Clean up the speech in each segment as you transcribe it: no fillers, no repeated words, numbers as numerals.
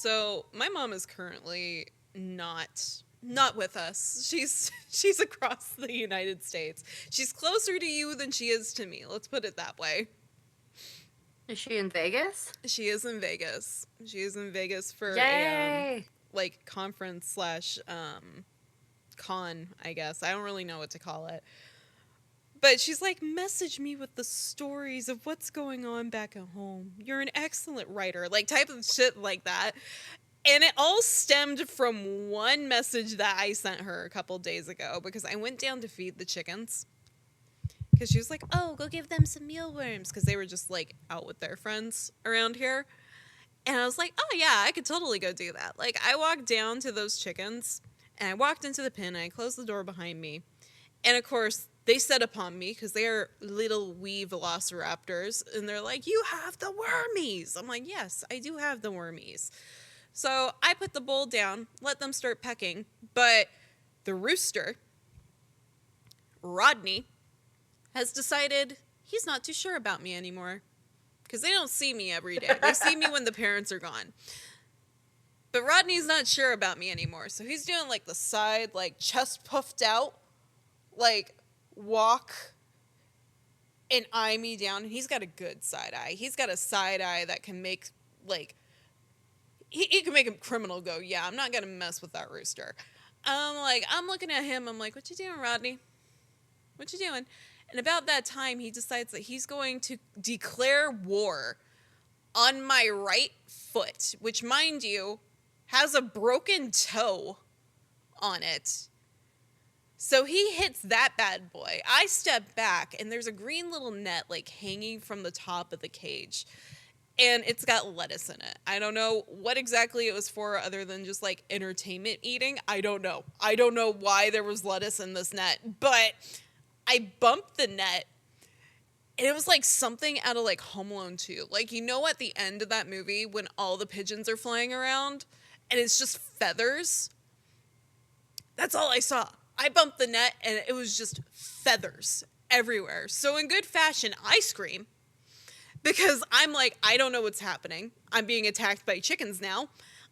So my mom is currently not with us. She's across the United States. She's closer to you than she is to me. Let's put it that way. Is she in Vegas? She is in Vegas. She is in Vegas for Yay! a conference slash con, I guess. I don't really know what to call it. But she's like, message me with the stories of what's going on back at home. You're an excellent writer. Like, type of shit like that. And it all stemmed from one message that I sent her a couple days ago because I went down to feed the chickens. Because she was like, oh, go give them some mealworms. Because they were just, like, out with their friends around here. And I was like, oh, yeah, I could totally go do that. Like, I walked down to those chickens, and I walked into the pen, and I closed the door behind me. And, of course, they set upon me because they are little wee velociraptors. And they're like, you have the wormies. I'm like, yes, I do have the wormies. So I put the bowl down, let them start pecking. But the rooster, Rodney, has decided he's not too sure about me anymore. Because they don't see me every day. They see me when the parents are gone. But Rodney's not sure about me anymore. So he's doing like the side, like chest puffed out, like walk and eye me down. And he's got a good side eye. He's got a side eye that can make like, he can make a criminal go, yeah, I'm not going to mess with that rooster. I'm looking at him. I'm like, what you doing, Rodney? What you doing? And about that time, he decides that he's going to declare war on my right foot, which, mind you, has a broken toe on it. So he hits that bad boy. I step back, and there's a green little net, like, hanging from the top of the cage. And it's got lettuce in it. I don't know what exactly it was for other than just, like, entertainment eating. I don't know. I don't know why there was lettuce in this net. But I bumped the net, and it was, like, something out of, like, Home Alone 2. Like, you know at the end of that movie when all the pigeons are flying around, and it's just feathers? That's all I saw. I bumped the net, and it was just feathers everywhere. So in good fashion, I scream. Because I'm like, I don't know what's happening. I'm being attacked by chickens now.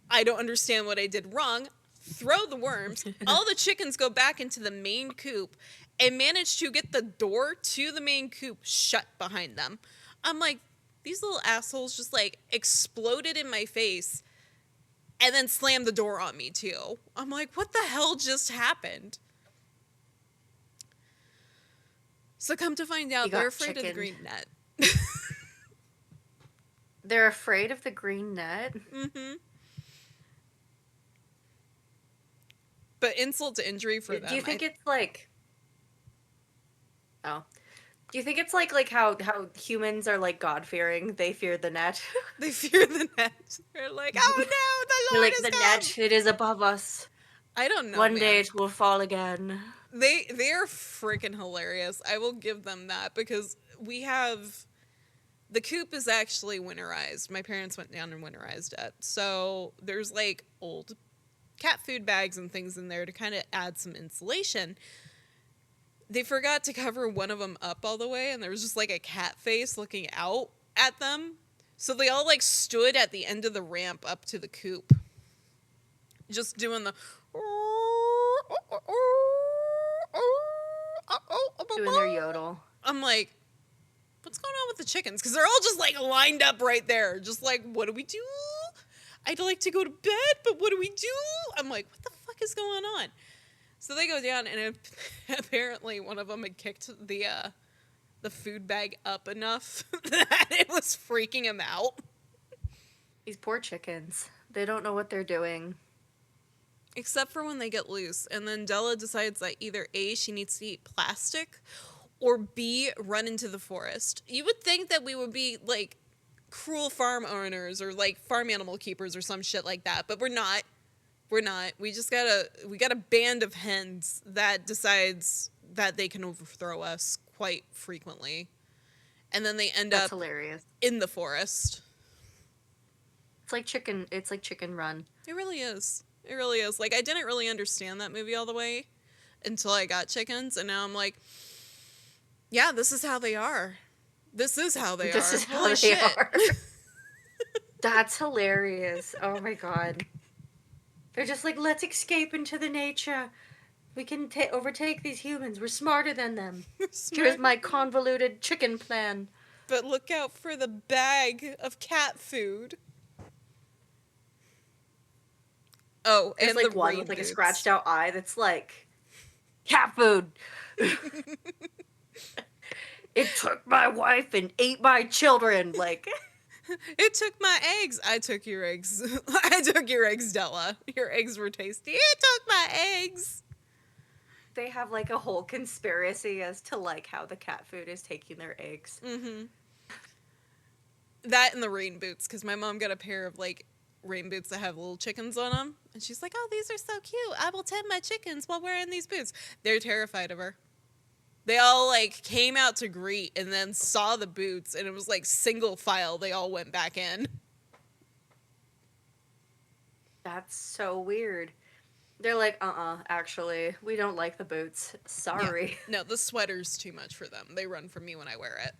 I don't understand what I did wrong. Throw the worms. All the chickens go back into the main coop and manage to get the door to the main coop shut behind them. I'm like, these little assholes just like exploded in my face and then slammed the door on me too. I'm like, what the hell just happened? So come to find out, they're afraid of the green net. They're afraid of the green net? Mm-hmm. But insult to injury for them. Do you think it's like... Oh. Do you think it's like how humans are like God-fearing? They fear the net. They fear the net. They're like, oh no, the Lord is the come. net, it is above us. I don't know, One man. day it will fall again. They are freaking hilarious. I will give them that because we have... The coop is actually winterized. My parents went down and winterized it. So there's like old cat food bags and things in there to kind of add some insulation. They forgot to cover one of them up all the way, and there was just like a cat face looking out at them. So they all like stood at the end of the ramp up to the coop, just doing the... Doing their yodel. I'm like, what's going on with the chickens? Because they're all just like lined up right there. Just like, what do we do? I'd like to go to bed, but what do we do? I'm like, what the fuck is going on? So they go down, and apparently one of them had kicked the food bag up enough that it was freaking him out. These poor chickens. They don't know what they're doing. Except for when they get loose. And then Della decides that either A, she needs to eat plastic, or B, run into the forest. You would think that we would be, like, cruel farm owners or, like, farm animal keepers or some shit like that, but we're not. We're not. We got a band of hens that decides that they can overthrow us quite frequently. And then they end up hilarious. In the forest. It's like Chicken Run. It really is. It really is. Like, I didn't really understand that movie all the way until I got chickens, and now I'm like, yeah, this is how they are. This is how they are. This is how Holy they shit. are. That's hilarious. Oh my god. They're just like, let's escape into the nature. We can overtake these humans. We're smarter than them. Here's Smart. my convoluted chicken plan. But look out for the bag of cat food. Oh, There's and like the one rain with like a boots. scratched out eye that's like, cat food. It took my wife and ate my children. Like, It took my eggs. I took your eggs. I took your eggs, Della. Your eggs were tasty. It took my eggs. they have like a whole conspiracy as to like how the cat food is taking their eggs. Mm-hmm. That and the rain boots, because my mom got a pair of like rain boots that have little chickens on them, and she's like, "Oh, these are so cute. I will tend my chickens while wearing these boots." They're terrified of her. They all like came out to greet and then saw the boots, and it was like single file. They all went back in. That's so weird. They're like, actually, we don't like the boots. Sorry. Yeah. No, the sweater's too much for them. They run from me when I wear it.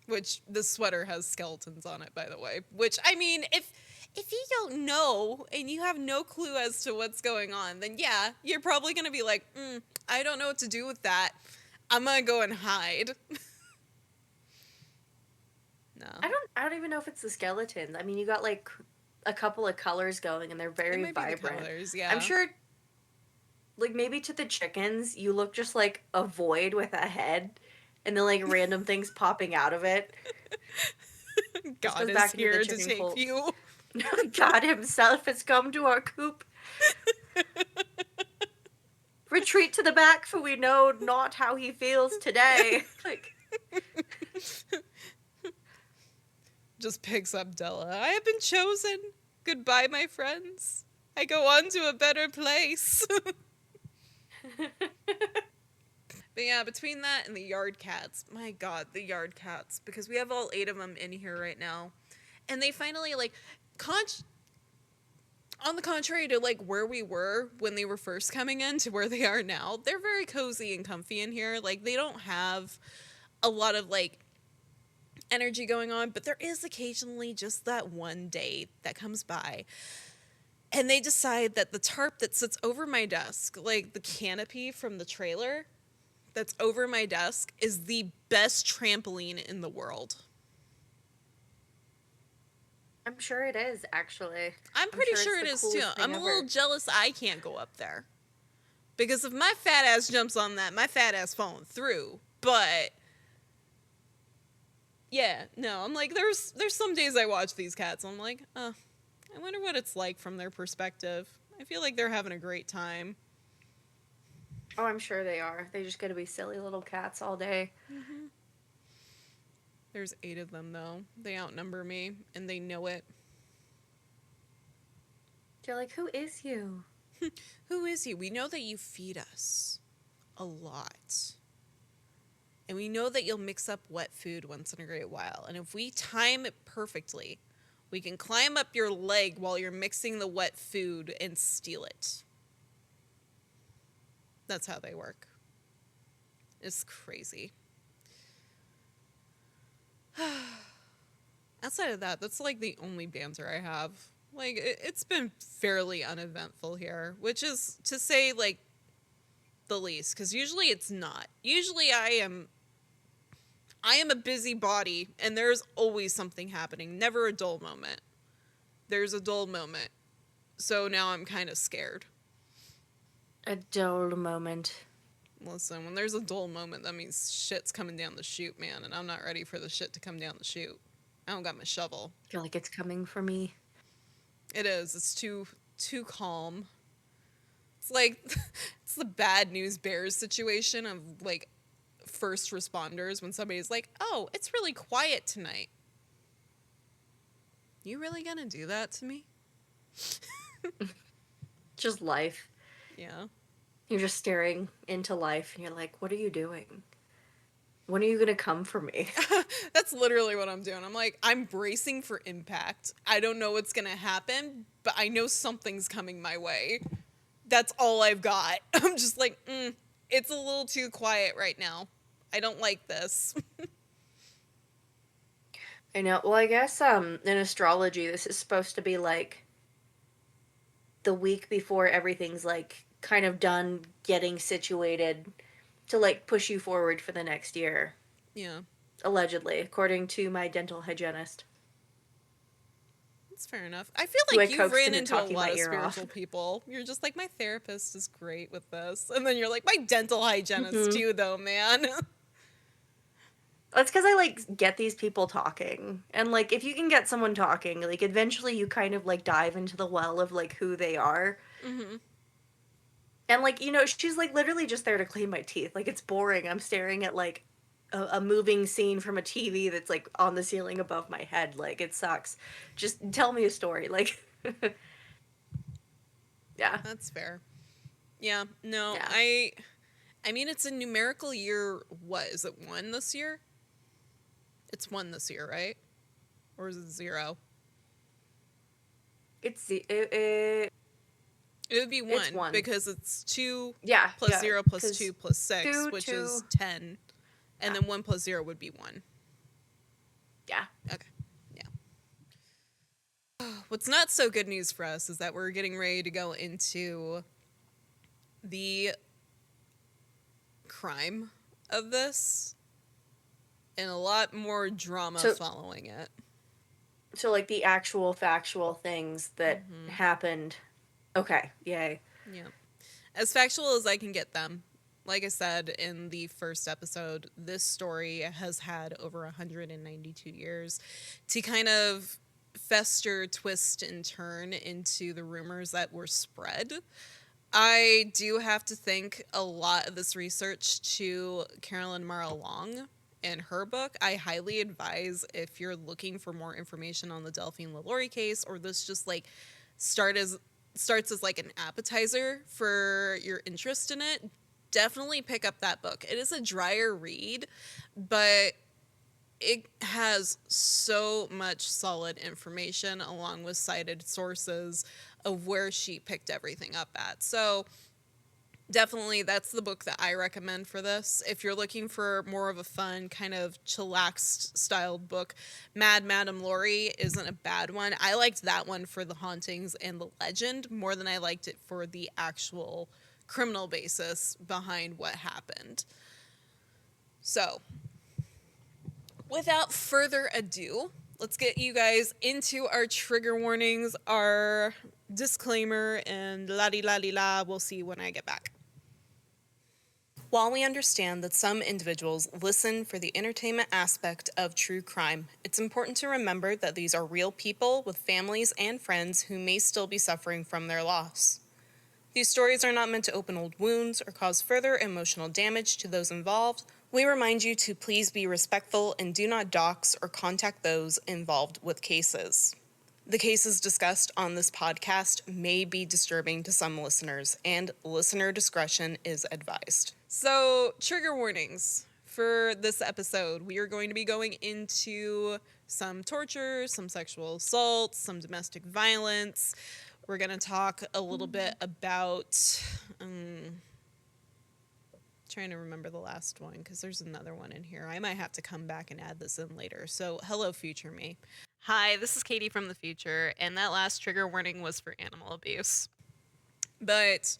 Which the sweater has skeletons on it, by the way. Which, I mean, if you don't know and you have no clue as to what's going on, then yeah, you're probably gonna be like, I don't know what to do with that. I'm gonna go and hide. No. I don't even know if it's the skeletons. I mean, you got like a couple of colors going and they're It very might be the vibrant. colors, yeah. I'm sure like maybe to the chickens you look just like a void with a head and then like random things popping out of it. God goes is back into the here to chicken take cult. you. God himself has come to our coop. Retreat to the back, for we know not how he feels today. Like, Just picks up Della. I have been chosen. Goodbye, my friends. I go on to a better place. But yeah, between that and the yard cats, my god, the yard cats, because we have all 8 of them in here right now, and they finally like, on the contrary to like where we were when they were first coming in to where they are now, they're very cozy and comfy in here. Like they don't have a lot of like energy going on, but there is occasionally just that one day that comes by and they decide that the tarp that sits over my desk, like the canopy from the trailer that's over my desk, is the best trampoline in the world. I'm sure it is, actually. I'm pretty sure it it's is the too. coolest I'm a thing little ever. jealous I can't go up there. Because if my fat ass jumps on that, my fat ass falling through. But yeah, no, I'm like, there's some days I watch these cats and I'm like, I wonder what it's like from their perspective. I feel like they're having a great time. Oh, I'm sure they are. They just gotta be silly little cats all day. Mm-hmm. There's 8 of them, though. They outnumber me, and they know it. They're like, who is you? Who is you? We know that you feed us a lot. And we know that you'll mix up wet food once in a great while. And if we time it perfectly, we can climb up your leg while you're mixing the wet food and steal it. That's how they work. It's crazy. Outside of that, that's like the only banter I have. Like, it's been fairly uneventful here, which is to say, like, the least, because usually it's not. Usually I am a busybody, and there's always something happening. Never a dull moment. There's a dull moment. So now I'm kind of scared. A dull moment. Listen, when there's a dull moment, that means shit's coming down the chute, man, and I'm not ready for the shit to come down the chute. I don't got my shovel. I feel like it's coming for me. It is. It's too calm. It's like it's the bad news bears situation of like first responders when somebody's like, "Oh, it's really quiet tonight." You really gonna do that to me? Just life. Yeah. You're just staring into life and you're like, what are you doing? When are you gonna come for me? That's literally what I'm doing. I'm like, I'm bracing for impact. I don't know what's gonna happen, but I know something's coming my way. That's all I've got. I'm just like, it's a little too quiet right now. I don't like this. I know. Well, I guess in astrology, this is supposed to be like the week before everything's like kind of done getting situated to like push you forward for the next year. Yeah. Allegedly, according to my dental hygienist. That's fair enough. I feel Who I like you've coaxed ran into into a talking lot my of ear off. spiritual people. You're just like, my therapist is great with this. And then you're like, my dental hygienist Mm-hmm. too, though, man. That's because I like get these people talking, and like if you can get someone talking, like eventually you kind of like dive into the well of like who they are. Mm-hmm. And like, you know, she's like literally just there to clean my teeth. Like it's boring. I'm staring at like a moving scene from a TV that's like on the ceiling above my head. Like it sucks. Just tell me a story. Like yeah. That's fair. Yeah, no, Yeah. I mean, it's a numerical year. What is it? 1 this year? It's 1 this year, right? Or is it 0? It would be 1, it's 1. because it's 2 Yeah. plus yeah, 0 plus 'cause 2 plus 6, 2, which 2. is 10. And Yeah. then 1 plus 0 would be 1. Yeah. Okay. Yeah. What's not so good news for us is that we're getting ready to go into the crime of this and a lot more drama So following it. so like the actual factual things that happened. Okay. Yay. Yeah. As factual as I can get them. Like I said in the first episode, this story has had over 192 years to kind of fester, twist, and turn into the rumors that were spread. I do have to thank a lot of this research to Carolyn Mara Long and her book. I highly advise, if you're looking for more information on the Delphine Lalaurie case, or this just like starts as like an appetizer for your interest in it, definitely pick up that book. It is a drier read, but it has so much solid information along with cited sources of where she picked everything up at. So definitely that's the book that I recommend for this. If you're looking for more of a fun kind of chillaxed styled book, Madame Laurie isn't a bad one. I liked that one for the hauntings and the legend more than I liked it for the actual criminal basis behind what happened. So without further ado, let's get you guys into our trigger warnings, our disclaimer, and la-di-la-di-la. We'll see when I get back. While we understand that some individuals listen for the entertainment aspect of true crime, it's important to remember that these are real people with families and friends who may still be suffering from their loss. These stories are not meant to open old wounds or cause further emotional damage to those involved. We remind you to please be respectful and do not dox or contact those involved with cases. The cases discussed on this podcast may be disturbing to some listeners, and listener discretion is advised. So, trigger warnings for this episode. We are going to be going into some torture, some sexual assault, some domestic violence. We're going to talk a little bit about, trying to remember the last one because there's another one in here. I might have to come back and add this in later. So, hello, future me. Hi, this is Katie from the future, and that last trigger warning was for animal abuse. But,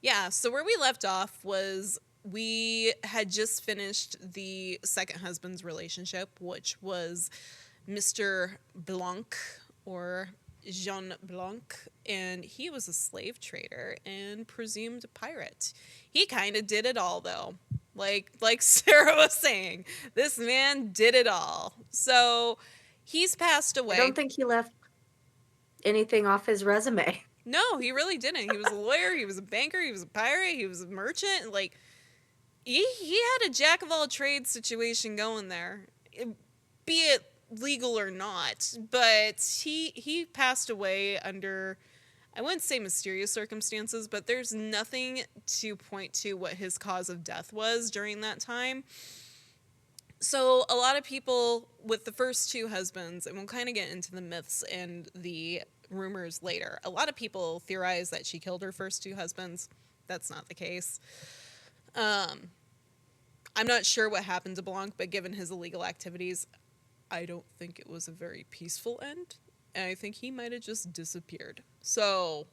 yeah, so where we left off was we had just finished the second husband's relationship, which was Mr. Blanc, or Jean Blanc, and he was a slave trader and presumed pirate. He kind of did it all, though. Like Sarah was saying, this man did it all. So he's passed away. I don't think he left anything off his resume. No, he really didn't. He was a lawyer, he was a banker, he was a pirate, he was a merchant. Like, he had a jack of all trades situation going there, be it legal or not. But he passed away under, I wouldn't say mysterious circumstances, but there's nothing to point to what his cause of death was during that time. So a lot of people with the first two husbands, and we'll kind of get into the myths and the rumors later, a lot of people theorize that she killed her first two husbands. That's not the case. I'm not sure what happened to Blanc, but given his illegal activities, I don't think it was a very peaceful end. And I think he might have just disappeared. So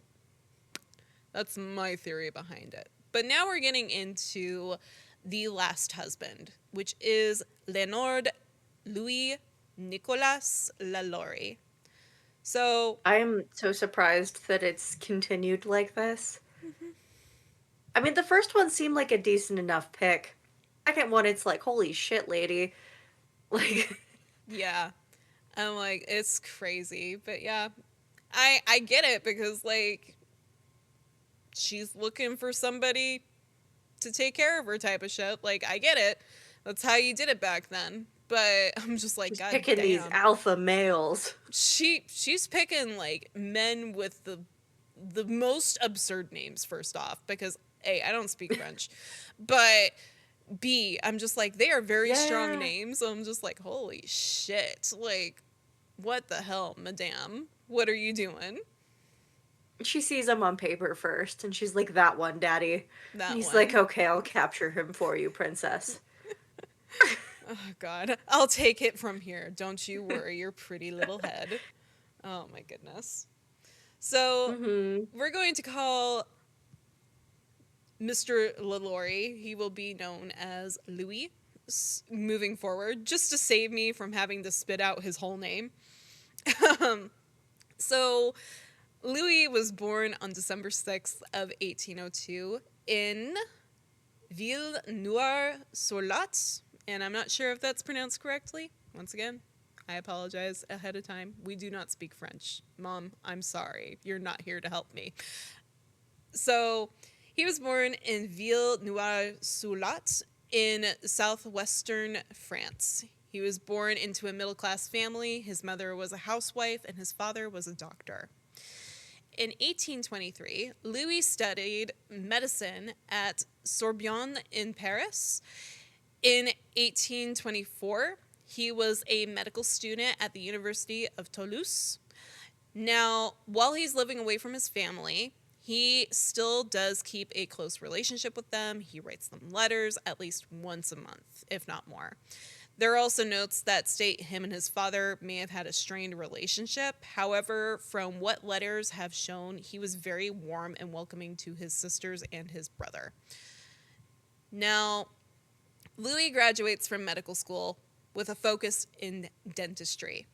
that's my theory behind it. But now we're getting into the last husband, which is Leonard Louis Nicolas Lalaurie. So I'm so surprised that it's continued like this. I mean, the first one seemed like a decent enough pick. Second one, it's like, holy shit, lady. Like, yeah, I'm like, it's crazy. But yeah, I get it because like she's looking for somebody to take care of her type of shit. Like, I get it. That's how you did it back then. But I'm just like, she's God picking these damn. alpha males. She's picking like men with the most absurd names, first off, because A, I don't speak French. But B, I'm just like, they are very strong names. So I'm just like, holy shit. Like, what the hell, madame? What are you doing? She sees him on paper first, and she's like, that one, daddy. That And he's one. like, okay, I'll capture him for you, princess. Oh, God. I'll take it from here. Don't you worry your pretty little head. Oh, my goodness. So, we're going to call Mr. Lalaurie. He will be known as Louis moving forward, just to save me from having to spit out his whole name. So, Louis was born on December 6th of 1802 in Ville-Noire-sur-Lot, and I'm not sure if that's pronounced correctly. Once again, I apologize ahead of time. We do not speak French. Mom, I'm sorry. You're not here to help me. So, he was born in Ville-Noire-sur-Lot in southwestern France. He was born into a middle-class family. His mother was a housewife, and his father was a doctor. In 1823, Louis studied medicine at Sorbonne in Paris. In 1824, he was a medical student at the University of Toulouse. Now, while he's living away from his family, he still does keep a close relationship with them. He writes them letters at least once a month, if not more. There are also notes that state him and his father may have had a strained relationship. However, from what letters have shown, he was very warm and welcoming to his sisters and his brother. Now, Louis graduates from medical school with a focus in dentistry.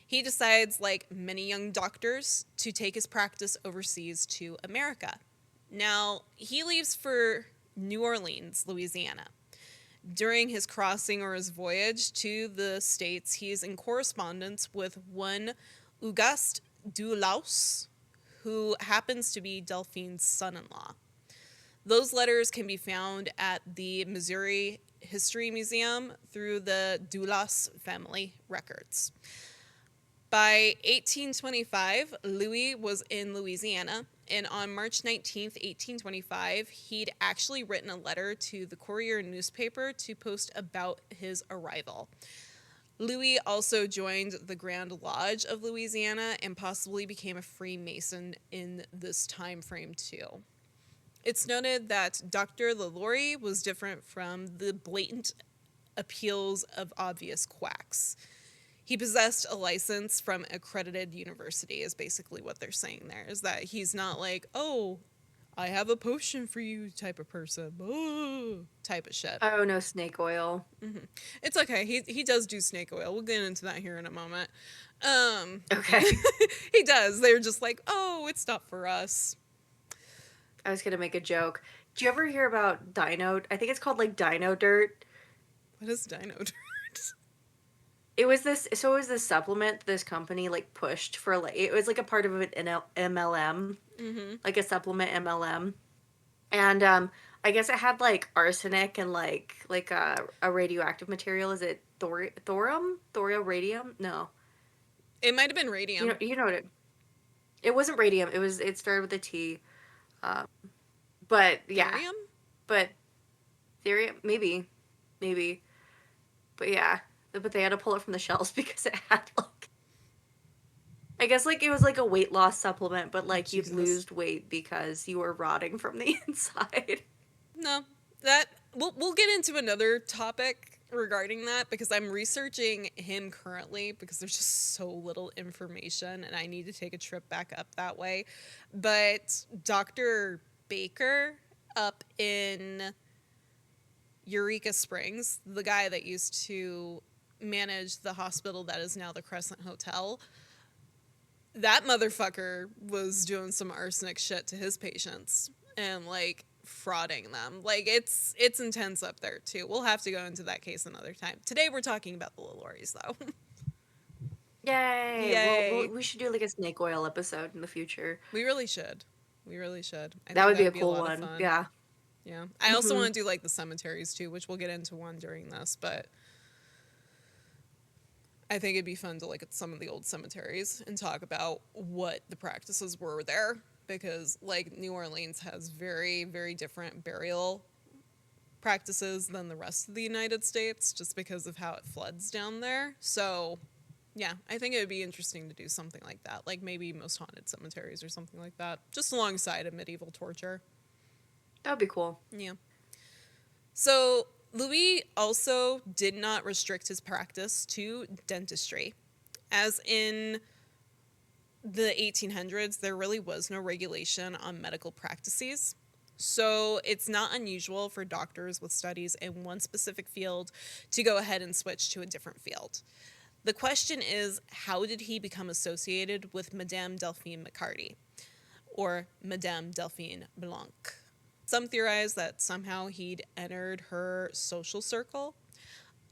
He decides, like many young doctors, to take his practice overseas to America. Now, he leaves for New Orleans, Louisiana. During his crossing or his voyage to the States, he is in correspondence with one Auguste Dulaus, who happens to be Delphine's son-in-law. Those letters can be found at the Missouri History Museum through the Dulaus family records. By 1825, Louis was in Louisiana, and on March 19th, 1825, he'd actually written a letter to the Courier newspaper to post about his arrival. Louis also joined the Grand Lodge of Louisiana and possibly became a Freemason in this time frame too. It's noted that Dr. Lalaurie was different from the blatant appeals of obvious quacks. He possessed a license from accredited university is basically what they're saying there, is that he's not like, oh, I have a potion for you type of person, type of shit. Oh, no snake oil. Mm-hmm. It's okay. He does do snake oil. We'll get into that here in a moment. Okay. He does. They're just like, oh, it's not for us. I was going to make a joke. Do you ever hear about dino? I think it's called like dino dirt. What is dino dirt? It was this supplement this company like pushed for, like, it was like a part of an MLM, like a supplement MLM, and I guess it had like arsenic and like a radioactive material. Is it thorium? Thorium? No, It might have been radium. you know what it wasn't radium. It started with a T, but yeah, Thorium? but thorium maybe, but yeah. But they had to pull it from the shelves because it had, like, I guess, like, it was like a weight loss supplement, but like you'd lose weight because you were rotting from the inside. No, that we'll get into another topic regarding that because I'm researching him currently because there's just so little information and I need to take a trip back up that way. But Dr. Baker up in Eureka Springs, the guy that used to manage the hospital that is now the Crescent Hotel, that motherfucker was doing some arsenic shit to his patients and like frauding them. Like it's intense up there too. We'll have to go into that case another time. Today we're talking about the Lalauries though. Yay! Yay. We should do like a snake oil episode in the future. We really should. We really should. I That think would be a that'd cool lot one. of fun. Yeah. Yeah. I also want to do like the cemeteries too, which we'll get into one during this, but I think it'd be fun to look at some of the old cemeteries and talk about what the practices were there because like New Orleans has very, very different burial practices than the rest of the United States just because of how it floods down there. So yeah, I think it would be interesting to do something like that, like maybe Most Haunted Cemeteries or something like that, just alongside of medieval torture. That would be cool. Yeah. So Louis also did not restrict his practice to dentistry. As in the 1800s, there really was no regulation on medical practices. So it's not unusual for doctors with studies in one specific field to go ahead and switch to a different field. The question is, how did he become associated with Madame Delphine McCarty, or Madame Delphine Blanc? Some theorize that somehow he'd entered her social circle.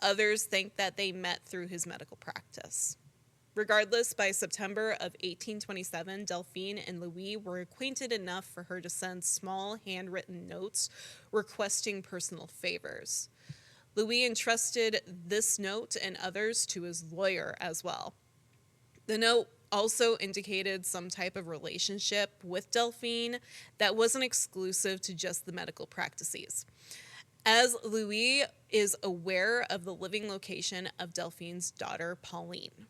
Others think that they met through his medical practice. Regardless, by September of 1827, Delphine and Louis were acquainted enough for her to send small handwritten notes requesting personal favors. Louis entrusted this note and others to his lawyer as well. The note also indicated some type of relationship with Delphine that wasn't exclusive to just the medical practices. As Louis is aware of the living location of Delphine's daughter, Pauline.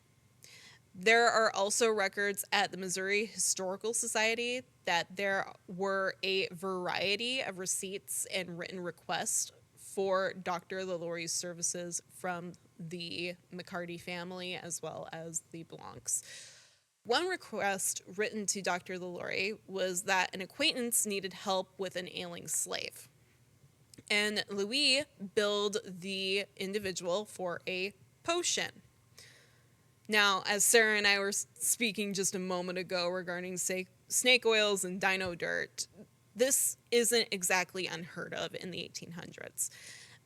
There are also records at the Missouri Historical Society that there were a variety of receipts and written requests for Dr. Lalaurie's services from the McCarty family as well as the Blancs. One request written to Dr. Lalaurie was that an acquaintance needed help with an ailing slave. And Louis billed the individual for a potion. Now, as Sarah and I were speaking just a moment ago regarding snake oils and dino dirt, this isn't exactly unheard of in the 1800s.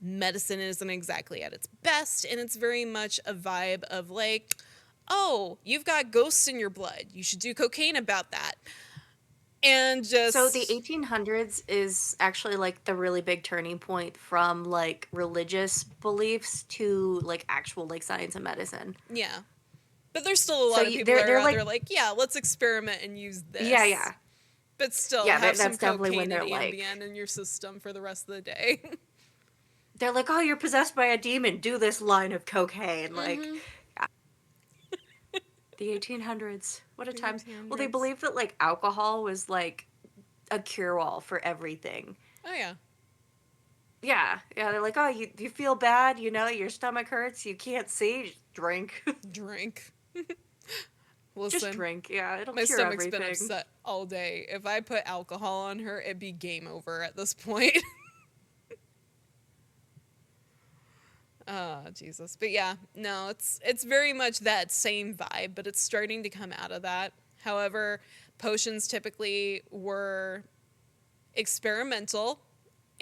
Medicine isn't exactly at its best, and it's very much a vibe of like, oh, you've got ghosts in your blood. You should do cocaine about that. And just... So the 1800s is actually like the really big turning point from like religious beliefs to like actual like science and medicine. Yeah. But there's still a lot of people that are out there like, yeah, let's experiment and use this. Yeah. But still, yeah, have some that's definitely cocaine when they're and like, Ambien in your system for the rest of the day. They're like, oh, you're possessed by a demon. Do this line of cocaine. Like, yeah. The 1800s. What a time. Well, they believed that, like, alcohol was, like, a cure-all for everything. Oh, yeah. Yeah. They're like, oh, you feel bad, you know, your stomach hurts, you can't see, just drink. Drink. Listen, just drink, yeah, it'll my cure stomach's everything. been upset all day. If I put alcohol on her, it'd be game over at this point. Oh, Jesus. But yeah, no, it's very much that same vibe, but it's starting to come out of that. However, potions typically were experimental,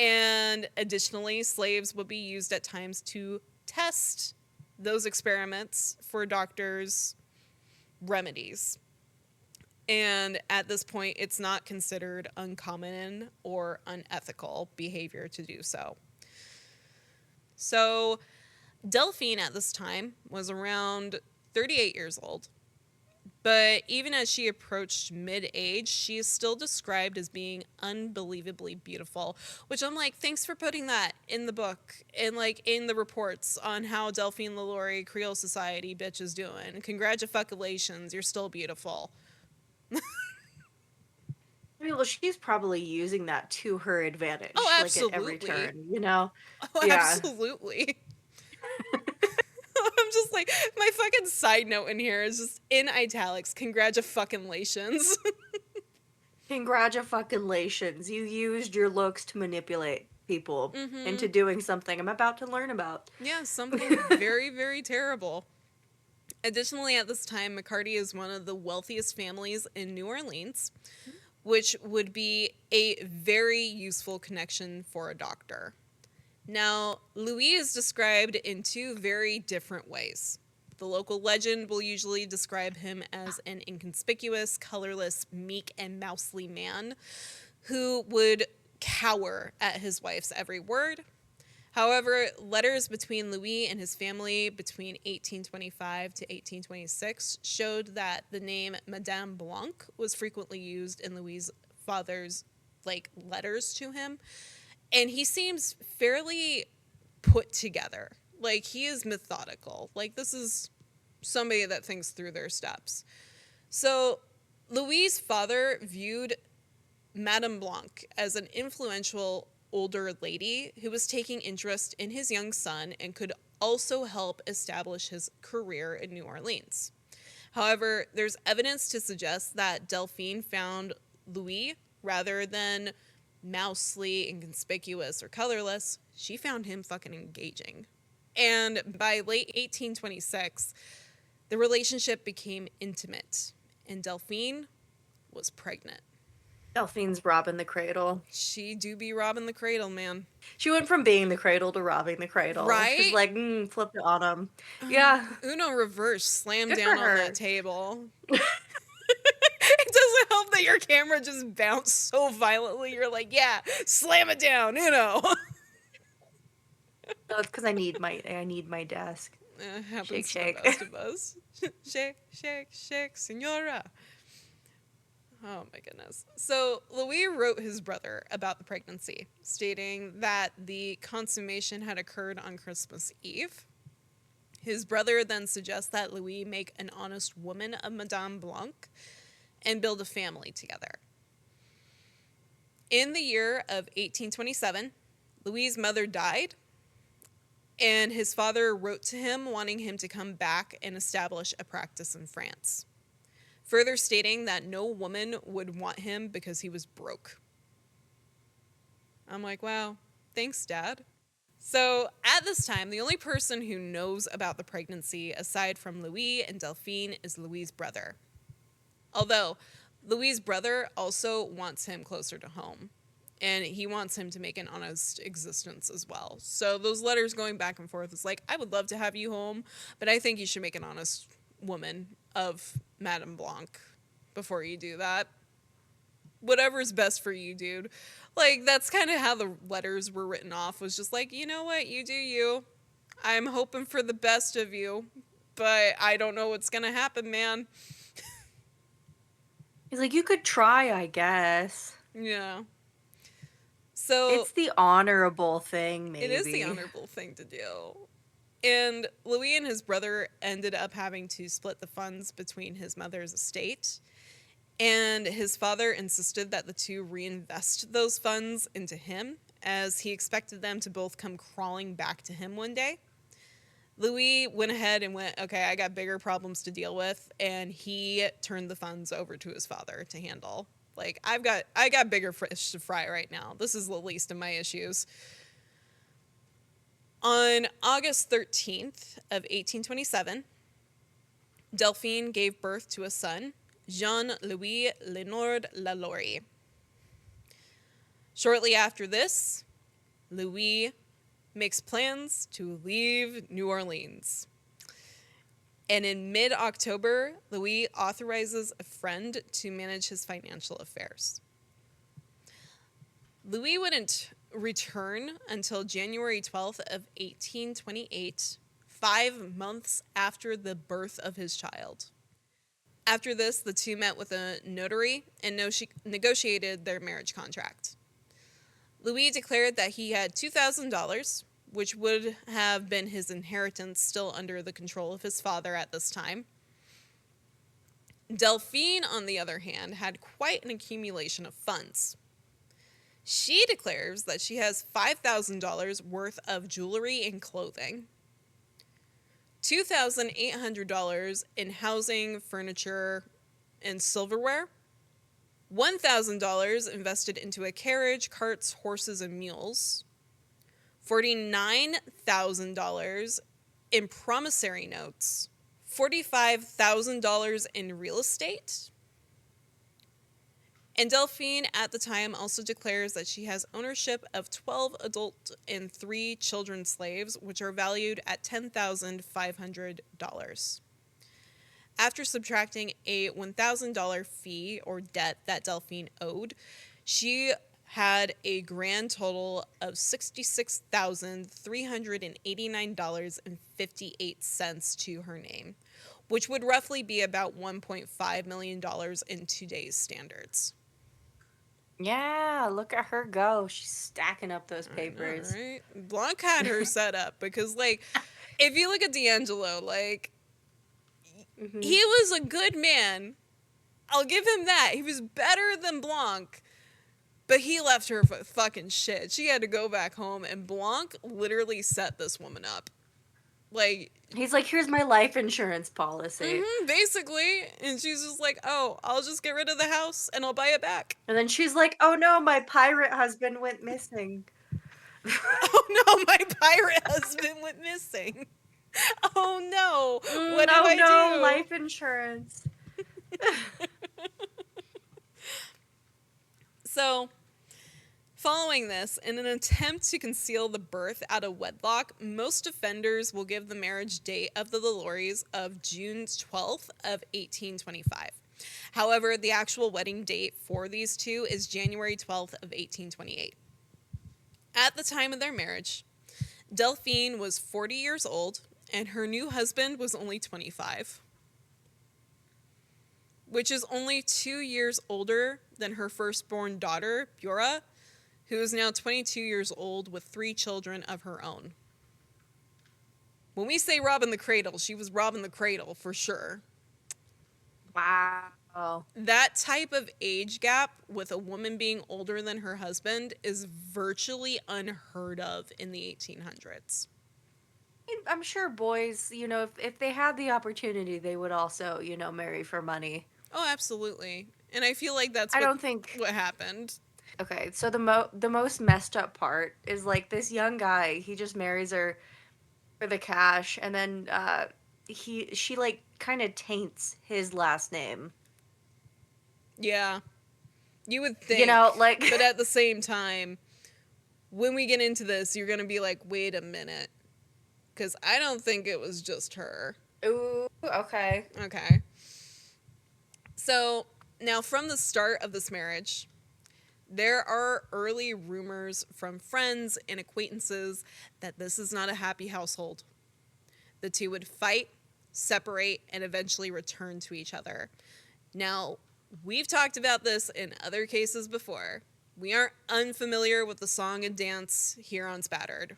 and additionally, slaves would be used at times to test those experiments for doctors' remedies. And at this point, it's not considered uncommon or unethical behavior to do so. So, Delphine at this time was around 38 years old. But even as she approached mid-age, she is still described as being unbelievably beautiful. Which I'm like, thanks for putting that in the book and like in the reports on how Delphine Lalaurie Creole Society bitch is doing. Congratulations, you're still beautiful. I mean, well, she's probably using that to her advantage. Oh, absolutely. Like at every turn, you know? Oh, yeah. Absolutely. I'm just like, my fucking side note in here is just in italics. Congratulations. Congratulations. You used your looks to manipulate people into doing something I'm about to learn about. Yeah, something very, very terrible. Additionally, at this time, McCarty is one of the wealthiest families in New Orleans, which would be a very useful connection for a doctor. Now, Louis is described in two very different ways. The local legend will usually describe him as an inconspicuous, colorless, meek, and mousely man who would cower at his wife's every word. However, letters between Louis and his family between 1825 to 1826 showed that the name Madame Blanc was frequently used in Louis's father's letters to him. And he seems fairly put together. Like, he is methodical. Like, this is somebody that thinks through their steps. So, Louis's father viewed Madame Blanc as an influential older lady who was taking interest in his young son and could also help establish his career in New Orleans. However, there's evidence to suggest that Delphine found Louis, rather than mousely, inconspicuous, or colorless, she found him fucking engaging. And by late 1826, the relationship became intimate, and Delphine was pregnant. Delphine's robbing the cradle. She do be robbing the cradle, man. She went from being the cradle to robbing the cradle. Right? She's like, flipped it on him. Yeah. Uno reverse, slam Good down for on her. that table. It doesn't help that your camera just bounced so violently. You're like, yeah, slam it down, No, it's because I need my desk. Happens Shake, to the shake. best of us. Shake, shake, shake, senora. Oh my goodness. So Louis wrote his brother about the pregnancy, stating that the consummation had occurred on Christmas Eve. His brother then suggests that Louis make an honest woman of Madame Blanc and build a family together. In the year of 1827, Louis's mother died, and his father wrote to him wanting him to come back and establish a practice in France, further stating that no woman would want him because he was broke. I'm like, wow, thanks, Dad. So at this time, the only person who knows about the pregnancy, aside from Louis and Delphine, is Louis's brother. Although, Louis's brother also wants him closer to home, and he wants him to make an honest existence as well. So those letters going back and forth is like, I would love to have you home, but I think you should make an honest woman of Madame Blanc before you do that. Whatever's best for you, dude. Like, that's kind of how the letters were written off, was just like, you know what, you do you. I'm hoping for the best of you, but I don't know what's gonna happen, man. He's like, you could try, I guess. Yeah. So It's the honorable thing, maybe. it is the honorable thing to do. And Louis and his brother ended up having to split the funds between his mother's estate. And his father insisted that the two reinvest those funds into him, as he expected them to both come crawling back to him one day. Louis went ahead and went, okay, I got bigger problems to deal with, and he turned the funds over to his father to handle. Like, I got bigger fish to fry right now. This is the least of my issues. On August 13th of 1827, Delphine gave birth to a son, Jean-Louis Leonard Lalaurie. Shortly after this, Louis makes plans to leave New Orleans. And in mid-October, Louis authorizes a friend to manage his financial affairs. Louis wouldn't return until January 12th of 1828, 5 months after the birth of his child. After this, the two met with a notary and negotiated their marriage contract. Louis declared that he had $2,000, which would have been his inheritance, still under the control of his father at this time. Delphine, on the other hand, had quite an accumulation of funds. She declares that she has $5,000 worth of jewelry and clothing. $2,800 in housing, furniture, and silverware. $1,000 invested into a carriage, carts, horses, and mules. $49,000 in promissory notes. $45,000 in real estate. And Delphine at the time also declares that she has ownership of 12 adult and 3 children slaves, which are valued at $10,500. After subtracting a $1,000 fee or debt that Delphine owed, she had a grand total of $66,389.58 to her name, which would roughly be about $1.5 million in today's standards. Yeah, look at her go. She's stacking up those papers. All right. Blanc had her set up because, like, if you look at D'Angelo, like, he was a good man. I'll give him that. He was better than Blanc, but he left her for fucking shit. She had to go back home, and Blanc literally set this woman up. Like, he's like, here's my life insurance policy. Basically. And she's just like, oh, I'll just get rid of the house and I'll buy it back. And then she's like, oh no, my pirate husband went missing. Oh no, my pirate husband went missing. Oh no. What do I do? Life insurance. So, following this, in an attempt to conceal the birth out of wedlock, most offenders will give the marriage date of the Lalauries of June 12th of 1825. However, the actual wedding date for these two is January 12th of 1828. At the time of their marriage, Delphine was 40 years old, and her new husband was only 25, which is only 2 years older than her firstborn daughter, Bura, who is now 22 years old with 3 children of her own. When we say robbing the cradle, she was robbing the cradle for sure. Wow. That type of age gap with a woman being older than her husband is virtually unheard of in the 1800s. I'm sure boys, if they had the opportunity, they would also, marry for money. Oh, absolutely. And I feel like that's what happened. Okay, so the most messed up part is, like, this young guy, he just marries her for the cash, and then she like kind of taints his last name. Yeah. You would think. But at the same time, when we get into this, you're going to be like, wait a minute. Because I don't think it was just her. Ooh, okay. Okay. So, now from the start of this marriage, there are early rumors from friends and acquaintances that this is not a happy household. The two would fight, separate, and eventually return to each other. Now, we've talked about this in other cases before. We aren't unfamiliar with the song and dance here on Spattered.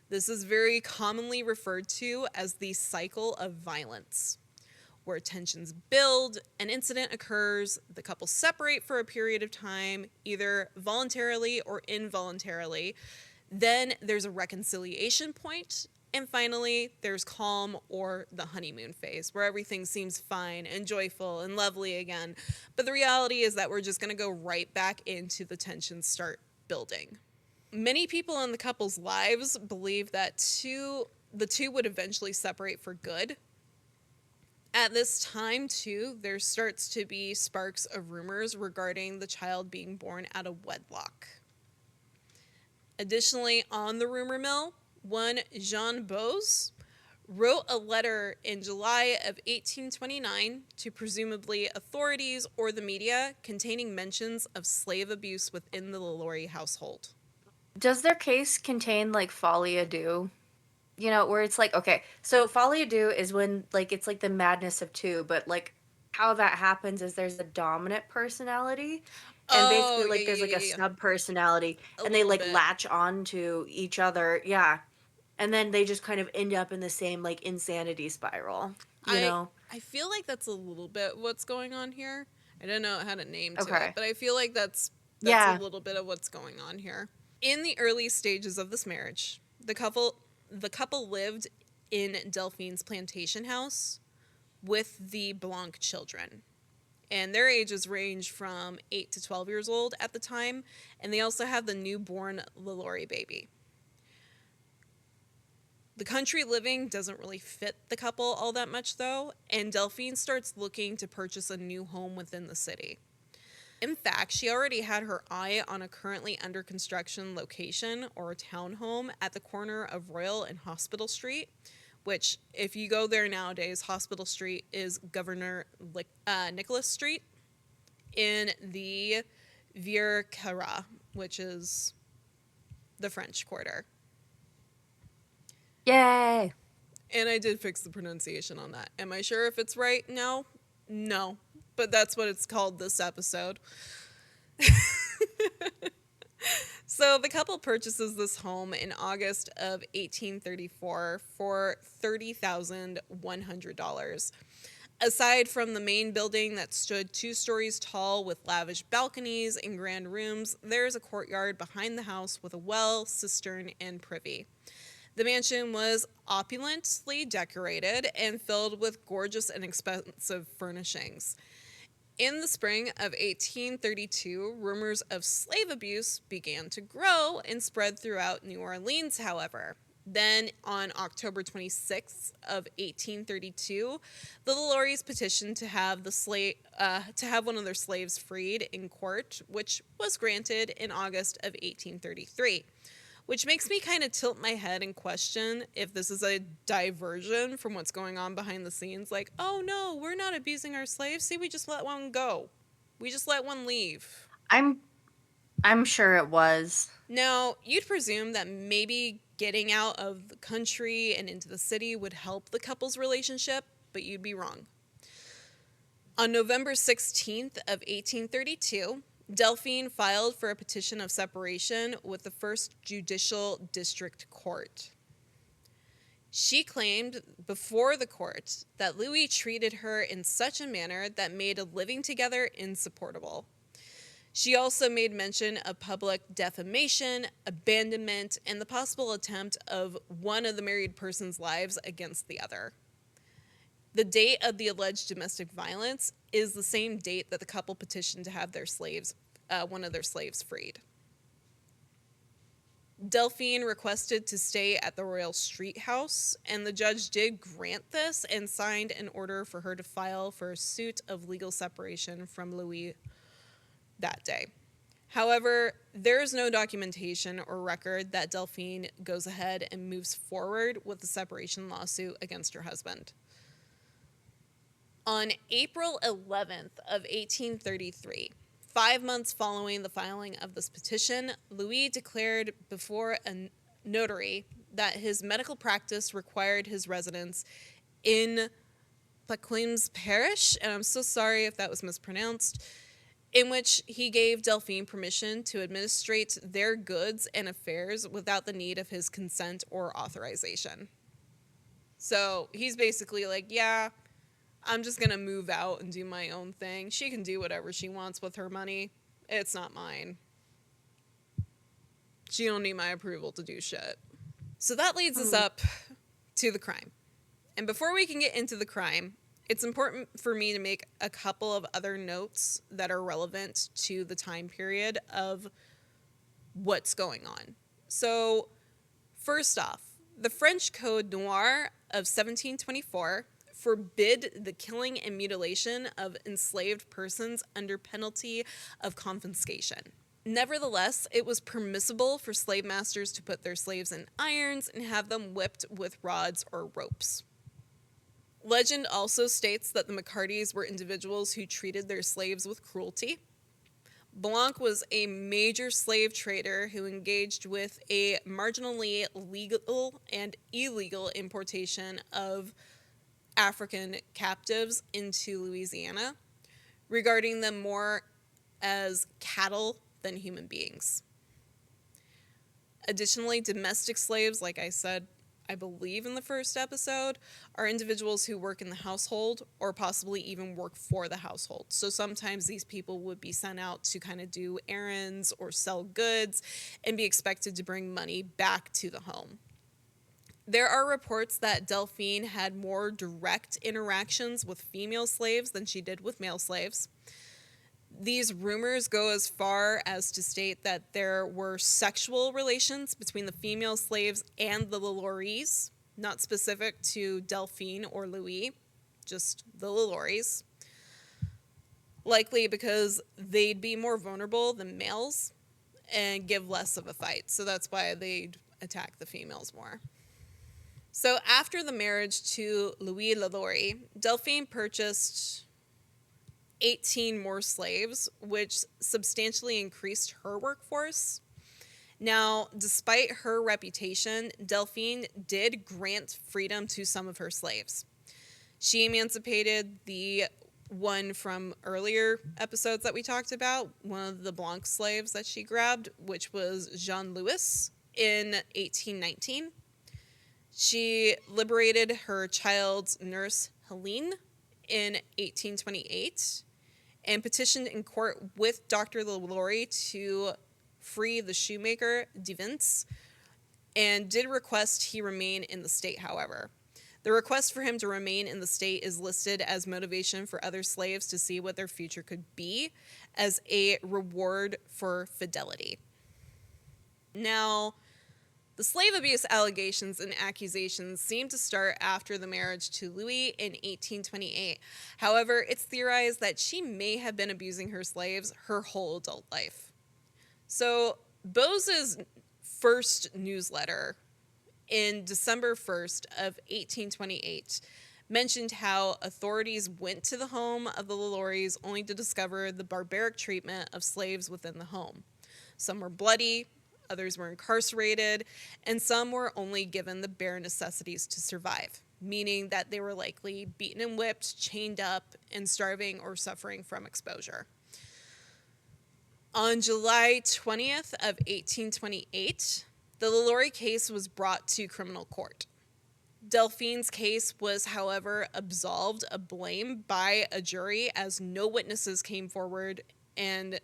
This is very commonly referred to as the cycle of violence, where tensions build, an incident occurs, the couple separate for a period of time, either voluntarily or involuntarily. Then there's a reconciliation point, and finally there's calm or the honeymoon phase, where everything seems fine and joyful and lovely again. But the reality is that we're just going to go right back into the tensions start building. Many people in the couple's lives believe that the two would eventually separate for good. At this time, too, there starts to be sparks of rumors regarding the child being born out of wedlock. Additionally, on the rumor mill, one Jean Bose wrote a letter in July of 1829 to presumably authorities or the media containing mentions of slave abuse within the Lalaurie household. Does their case contain, like, folie à deux? Where it's like, okay, so folie à deux is when, like, it's like the madness of two, but, like, how that happens is there's a dominant personality, and basically, like, there's, like, a sub-personality, and they, like, latch on to each other, yeah, and then they just kind of end up in the same, like, insanity spiral, you know? I feel like that's a little bit what's going on here. I don't know it had a name to it, but I feel like that's a little bit of what's going on here. In the early stages of this marriage, the couple lived in Delphine's plantation house with the Blanc children. And their ages range from 8 to 12 years old at the time. And they also have the newborn Lalaurie baby. The country living doesn't really fit the couple all that much, though, and Delphine starts looking to purchase a new home within the city. In fact, she already had her eye on a currently under construction location, or a townhome, at the corner of Royal and Hospital Street, which, if you go there nowadays, Hospital Street is Governor Nicholas Street in the Vieux-Carré, which is the French Quarter. Yay! And I did fix the pronunciation on that. Am I sure if it's right? No. But that's what it's called this episode. So the couple purchases this home in August of 1834 for $30,100. Aside from the main building that stood 2 stories tall with lavish balconies and grand rooms, there's a courtyard behind the house with a well, cistern, and privy. The mansion was opulently decorated and filled with gorgeous and expensive furnishings. In the spring of 1832, rumors of slave abuse began to grow and spread throughout New Orleans, however. Then, on October 26th of 1832, the Lalauries petitioned to have one of their slaves freed in court, which was granted in August of 1833. Which makes me kind of tilt my head and question if this is a diversion from what's going on behind the scenes. Like, oh no, we're not abusing our slaves. See, we just let one go. We just let one leave. I'm sure it was. Now, you'd presume that maybe getting out of the country and into the city would help the couple's relationship, but you'd be wrong. On November 16th of 1832, Delphine filed for a petition of separation with the First Judicial District Court. She claimed before the court that Louis treated her in such a manner that made a living together insupportable. She also made mention of public defamation, abandonment, and the possible attempt of one of the married person's lives against the other. The date of the alleged domestic violence is the same date that the couple petitioned to have their slaves, one of their slaves freed. Delphine requested to stay at the Royal Street House, and the judge did grant this and signed an order for her to file for a suit of legal separation from Louis that day. However, there is no documentation or record that Delphine goes ahead and moves forward with the separation lawsuit against her husband. On April 11th of 1833, 5 months following the filing of this petition, Louis declared before a notary that his medical practice required his residence in Paquim's Parish, and I'm so sorry if that was mispronounced, in which he gave Delphine permission to administrate their goods and affairs without the need of his consent or authorization. So he's basically like, yeah, I'm just going to move out and do my own thing. She can do whatever she wants with her money. It's not mine. She don't need my approval to do shit. So that leads us up to the crime. And before we can get into the crime, it's important for me to make a couple of other notes that are relevant to the time period of what's going on. So, first off, the French Code Noir of 1724 forbid the killing and mutilation of enslaved persons under penalty of confiscation. Nevertheless, it was permissible for slave masters to put their slaves in irons and have them whipped with rods or ropes. Legend also states that the McCartys were individuals who treated their slaves with cruelty. Blanc was a major slave trader who engaged with a marginally legal and illegal importation of African captives into Louisiana, regarding them more as cattle than human beings. Additionally, domestic slaves, like I said, I believe in the first episode, are individuals who work in the household or possibly even work for the household. So sometimes these people would be sent out to kind of do errands or sell goods and be expected to bring money back to the home. There are reports that Delphine had more direct interactions with female slaves than she did with male slaves. These rumors go as far as to state that there were sexual relations between the female slaves and the Lalauries, not specific to Delphine or Louis, just the Lalauries. Likely because they'd be more vulnerable than males and give less of a fight. So that's why they'd attack the females more. So after the marriage to Louis Lalaurie, Delphine purchased 18 more slaves, which substantially increased her workforce. Now, despite her reputation, Delphine did grant freedom to some of her slaves. She emancipated the one from earlier episodes that we talked about, one of the Blanc slaves that she grabbed, which was Jean-Louis in 1819. She liberated her child's nurse, Helene, in 1828 and petitioned in court with Dr. Lalaurie to free the shoemaker, Devins, and did request he remain in the state, however. The request for him to remain in the state is listed as motivation for other slaves to see what their future could be as a reward for fidelity. Now, the slave abuse allegations and accusations seem to start after the marriage to Louis in 1828. However, it's theorized that she may have been abusing her slaves her whole adult life. So, Bose's first newsletter in December 1st of 1828 mentioned how authorities went to the home of the Lalauries only to discover the barbaric treatment of slaves within the home. Some were bloody, others were incarcerated, and some were only given the bare necessities to survive, meaning that they were likely beaten and whipped, chained up, and starving or suffering from exposure. On July 20th of 1828, the Lalaurie case was brought to criminal court. Delphine's case was, however, absolved of blame by a jury as no witnesses came forward and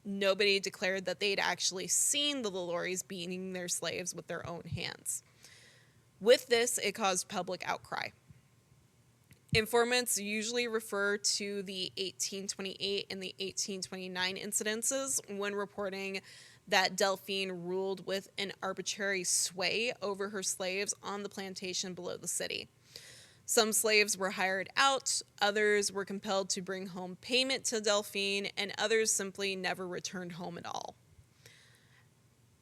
nobody declared that they'd actually seen the Lalauries beating their slaves with their own hands. With this, it caused public outcry. Informants usually refer to the 1828 and the 1829 incidences when reporting that Delphine ruled with an arbitrary sway over her slaves on the plantation below the city. Some slaves were hired out, others were compelled to bring home payment to Delphine, and others simply never returned home at all.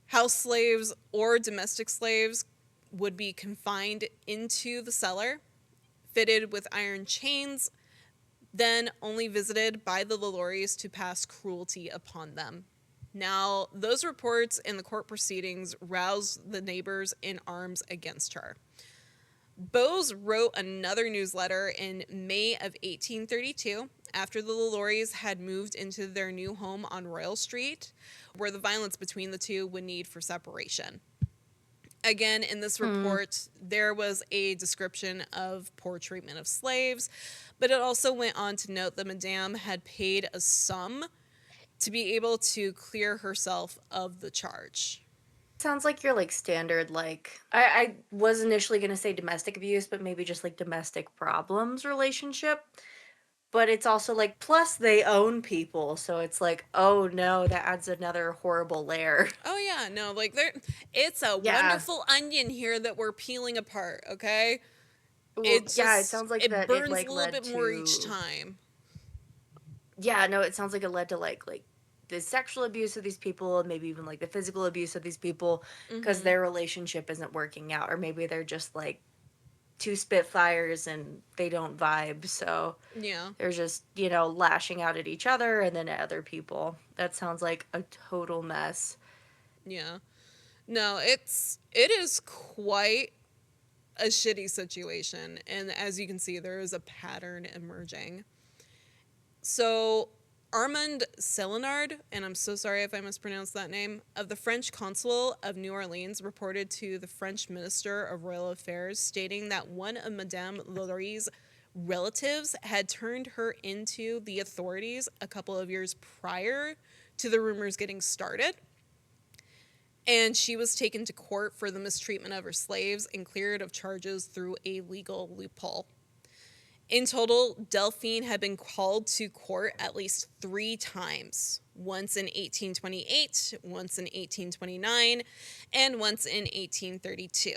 House slaves or domestic slaves would be confined into the cellar, fitted with iron chains, then only visited by the Lalauries to pass cruelty upon them. Now, those reports in the court proceedings roused the neighbors in arms against her. Bose wrote another newsletter in May of 1832 after the Lalauries had moved into their new home on Royal Street, where the violence between the two would need for separation. Again, in this report, there was a description of poor treatment of slaves, but it also went on to note that Madame had paid a sum to be able to clear herself of the charge. Sounds like your like standard like I was initially gonna say domestic abuse, but maybe just like domestic problems relationship. But it's also like plus they own people, so it's like, oh no, that adds another horrible layer. Oh yeah, no, like it's a wonderful onion here that we're peeling apart, okay? Well, It sounds like it that burns it like a little led bit more to each time. Yeah, no, it sounds like it led to like the sexual abuse of these people and maybe even like the physical abuse of these people because their relationship isn't working out, or maybe they're just like two spitfires and they don't vibe, so Yeah. they're just, you know, lashing out at each other and then at other people. That sounds like a total mess. Yeah. No, it is quite a shitty situation, and as you can see, there is a pattern emerging. So, Armand Selenard, and I'm so sorry if I mispronounced that name, of the French consul of New Orleans reported to the French Minister of Royal Affairs stating that one of Madame Laurie's relatives had turned her into the authorities a couple of years prior to the rumors getting started. and she was taken to court for the mistreatment of her slaves and cleared of charges through a legal loophole. In total, Delphine had been called to court at least 3 times, once in 1828, once in 1829, and once in 1832.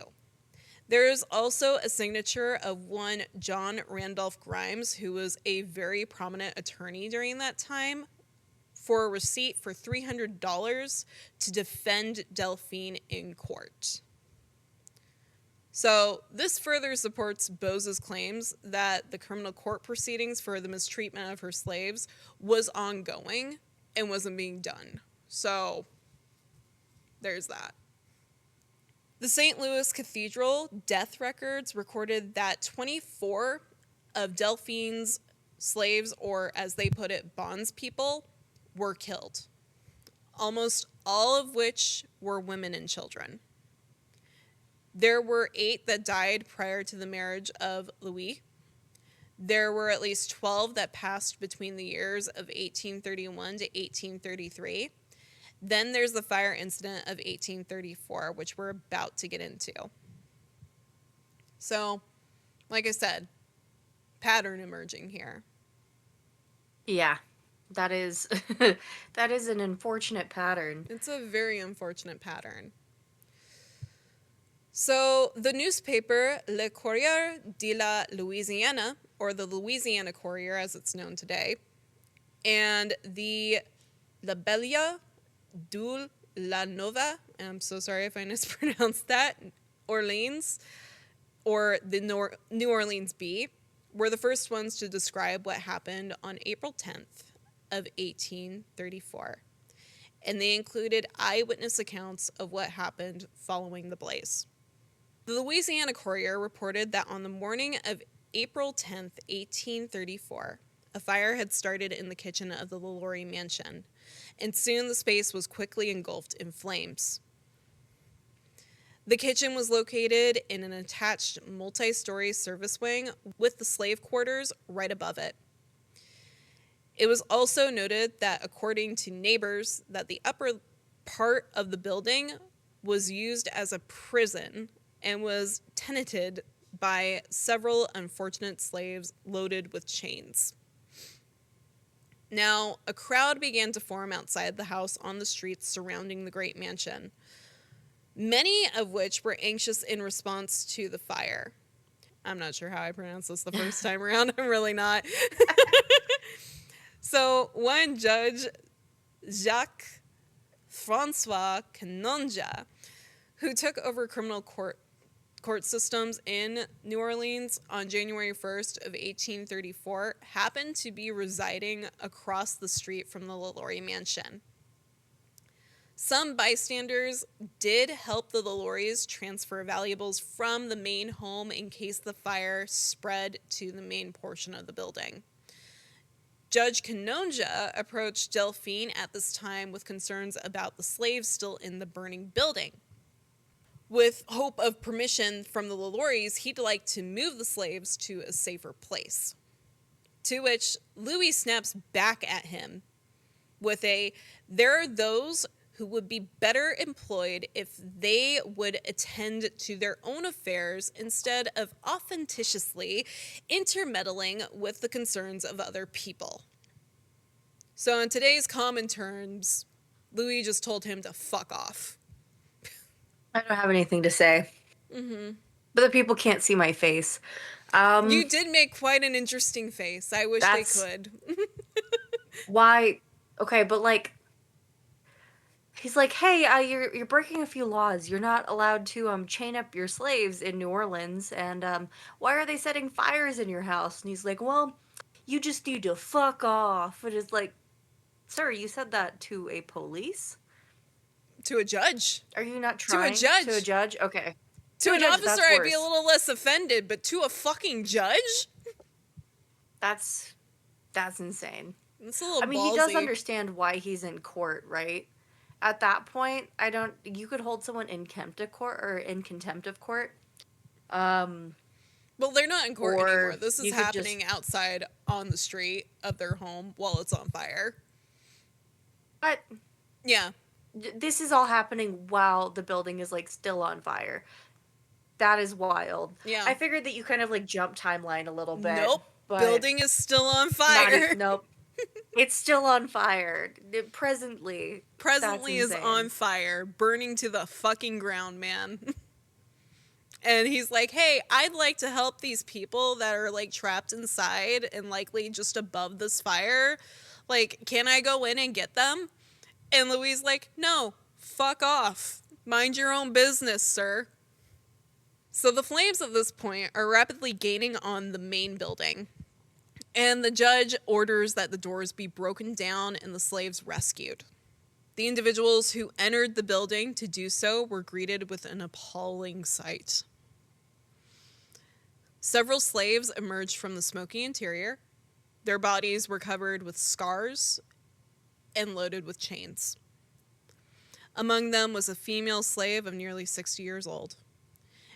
There is also a signature of one John Randolph Grimes, who was a very prominent attorney during that time, for a receipt for $300 to defend Delphine in court. So this further supports Bose's claims that the criminal court proceedings for the mistreatment of her slaves was ongoing and wasn't being done. So there's that. The St. Louis Cathedral death records recorded that 24 of Delphine's slaves, or as they put it, bondspeople, were killed. Almost all of which were women and children. There were 8 that died prior to the marriage of Louis. There were at least 12 that passed between the years of 1831 to 1833. Then there's the fire incident of 1834, which we're about to get into. So, like I said, pattern emerging here. Yeah, that is that is an unfortunate pattern. It's a very unfortunate pattern. So, the newspaper Le Courrier de la Louisiana, or the Louisiana Courier as it's known today, and the La Bella de la Nova, I'm so sorry if I mispronounced that, Orleans, or the New Orleans Bee, were the first ones to describe what happened on April 10th of 1834. And they included eyewitness accounts of what happened following the blaze. The Louisiana Courier reported that on the morning of April 10th, 1834, a fire had started in the kitchen of the Lalaurie mansion, and soon the space was quickly engulfed in flames. The kitchen was located in an attached multi-story service wing with the slave quarters right above it. It was also noted that, according to neighbors, that the upper part of the building was used as a prison and was tenanted by several unfortunate slaves loaded with chains. Now, a crowd began to form outside the house on the streets surrounding the great mansion, many of which were anxious in response to the fire. I'm not sure how I pronounced this the first time around. I'm really not. So, one judge, Jacques Francois Canonja, who took over criminal court systems in New Orleans on January 1st of 1834, happened to be residing across the street from the Lalaurie mansion. Some bystanders did help the Lalauries transfer valuables from the main home in case the fire spread to the main portion of the building. Judge Canonja approached Delphine at this time with concerns about the slaves still in the burning building. With hope of permission from the Lalauries, he'd like to move the slaves to a safer place. To which Louis snaps back at him with there are those who would be better employed if they would attend to their own affairs instead of ostentatiously intermeddling with the concerns of other people. So in today's common terms, Louis just told him to fuck off. I don't have anything to say. Mm-hmm. But the people can't see my face. You did make quite an interesting face. I wish they could. Why? Okay, but like, he's like, hey, you're breaking a few laws. You're not allowed to chain up your slaves in New Orleans. And why are they setting fires in your house? And he's like, well, you just need to fuck off. And it's like, sir, you said that to a police? To a judge. Are you not trying? To a judge. To a judge? Okay. To an officer, I'd be a little less offended, but to a fucking judge? That's insane. It's a little ballsy. He does understand why he's in court, right? At that point, you could hold someone in contempt of court or in contempt of court. Well, they're not in court anymore. This is happening outside on the street of their home while it's on fire. What? Yeah. This is all happening while the building is, like, still on fire. That is wild. Yeah. I figured that you kind of, like, jump timeline a little bit, Nope. but Building is still on not fire. nope. It's still on fire. Presently. That's Presently is on insane. fire, burning to the fucking ground, man. And he's like, hey, I'd like to help these people that are like trapped inside and likely just above this fire. Like, can I go in and get them? And Louis like, no, fuck off. Mind your own business, sir. So the flames at this point are rapidly gaining on the main building. And the judge orders that the doors be broken down and the slaves rescued. The individuals who entered the building to do so were greeted with an appalling sight. Several slaves emerged from the smoky interior. Their bodies were covered with scars and loaded with chains. Among them was a female slave of nearly 60 years old.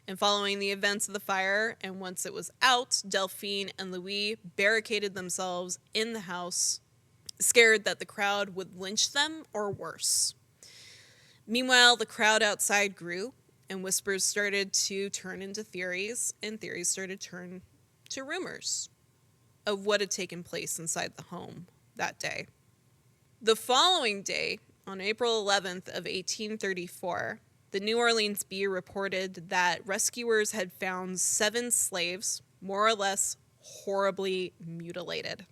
And following the events of the fire, and once it was out, Delphine and Louis barricaded themselves in the house, scared that the crowd would lynch them or worse. Meanwhile, the crowd outside grew, and whispers started to turn into theories, and theories started to turn to rumors of what had taken place inside the home that day. The following day, on April 11th of 1834, the New Orleans Bee reported that rescuers had found 7 slaves, more or less horribly mutilated.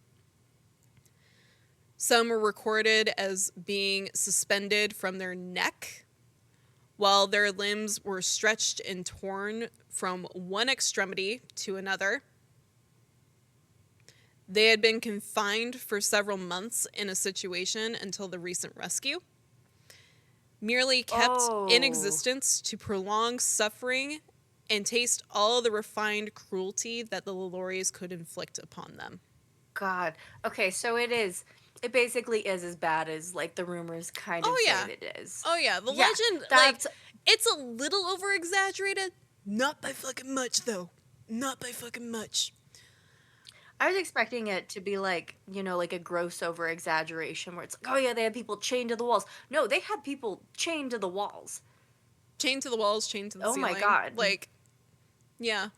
Some were recorded as being suspended from their neck, while their limbs were stretched and torn from one extremity to another. They had been confined for several months in a situation until the recent rescue, merely kept in existence to prolong suffering and taste all the refined cruelty that the Lalauries could inflict upon them. God. Okay, so it basically is as bad as, like, the rumors kind of say it is. Oh yeah, the legend, like, it's a little over exaggerated. Not by fucking much, though. Not by fucking much. I was expecting it to be like, you know, like a gross over exaggeration where it's like, oh yeah, they had people chained to the walls. No, they had people chained to the walls. Chained to the walls, chained to the ceiling. Oh my God. Like, yeah.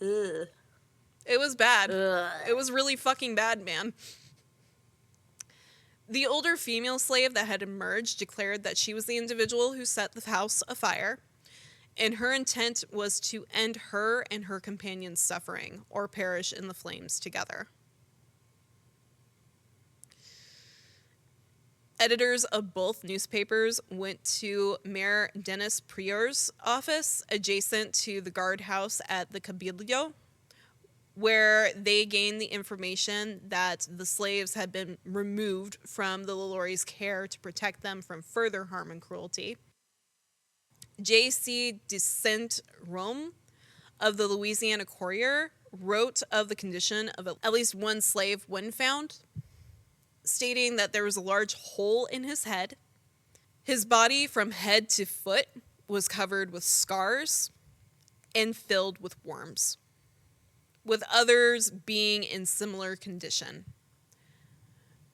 Ugh. It was bad. Ugh. It was really fucking bad, man. The older female slave that had emerged declared that she was the individual who set the house afire, and her intent was to end her and her companion's suffering or perish in the flames together. Editors of both newspapers went to Mayor Dennis Prieur's office adjacent to the guardhouse at the Cabildo, where they gained the information that the slaves had been removed from the Lalauries' care to protect them from further harm and cruelty. J.C. de Saint-Rome of the Louisiana Courier wrote of the condition of at least one slave when found, stating that there was a large hole in his head. His body from head to foot was covered with scars and filled with worms, with others being in similar condition.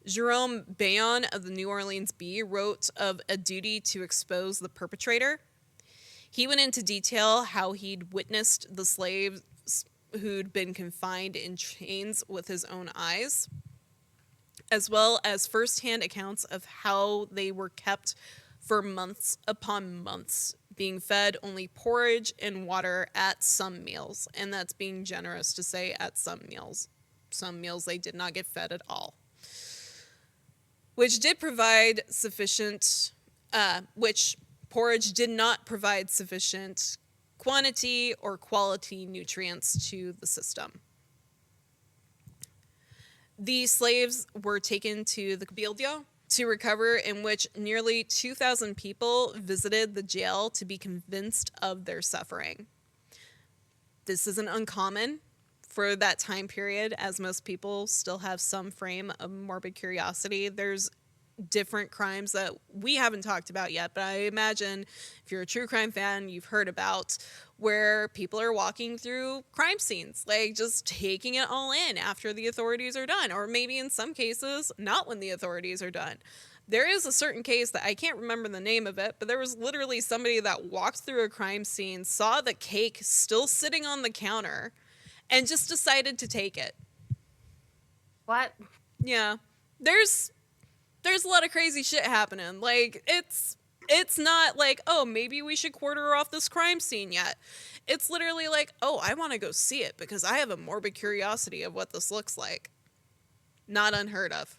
Jerome Bayon of the New Orleans Bee wrote of a duty to expose the perpetrator. He went into detail how he'd witnessed the slaves who'd been confined in chains with his own eyes, as well as firsthand accounts of how they were kept for months upon months, being fed only porridge and water at some meals. And that's being generous to say at some meals. Some meals they did not get fed at all. Which porridge did not provide sufficient quantity or quality nutrients to the system. The slaves were taken to the Cabildo to recover, in which nearly 2,000 people visited the jail to be convinced of their suffering. This isn't uncommon for that time period, as most people still have some frame of morbid curiosity. There's different crimes that we haven't talked about yet, but I imagine if you're a true crime fan, you've heard about where people are walking through crime scenes, like just taking it all in after the authorities are done, or maybe in some cases, not when the authorities are done. There is a certain case that I can't remember the name of it, but there was literally somebody that walked through a crime scene, saw the cake still sitting on the counter, and just decided to take it. What? Yeah. There's a lot of crazy shit happening. Like, it's not like, oh, maybe we should quarter off this crime scene yet. It's literally like, oh, I want to go see it because I have a morbid curiosity of what this looks like. Not unheard of.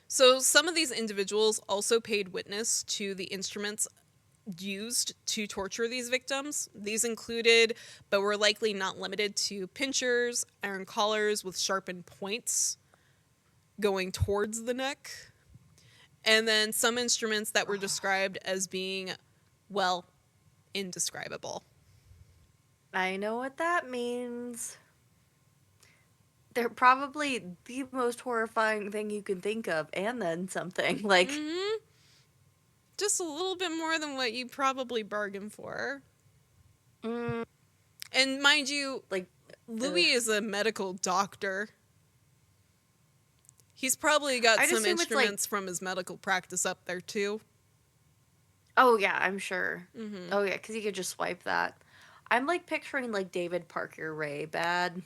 So some of these individuals also paid witness to the instruments used to torture these victims. These included, but were likely not limited to, pinchers, iron collars with sharpened points going towards the neck, and then some instruments that were described as being, well, indescribable. I know what that means. They're probably the most horrifying thing you can think of, and then something. Like, Just a little bit more than what you probably bargained for. And mind you, like Louis is a medical doctor. He's probably got I'd some assume it's, like- instruments from his medical practice up there too. oh yeah, I'm sure. Oh yeah, because you could just swipe that. I'm like picturing like David Parker Ray bad.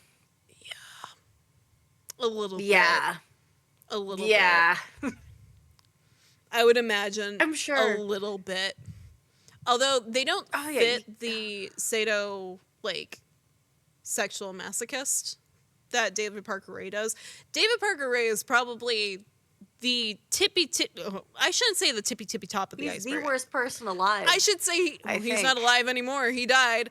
A little Yeah. bit. A little Yeah. bit. I would imagine I'm sure. a little bit. Although they don't Oh, yeah, fit the Sado, like, sexual masochist that David Parker Ray does. David Parker Ray is probably the I shouldn't say the tippy top of the He's iceberg. the worst person alive. I should say I he's think. not alive anymore. He died.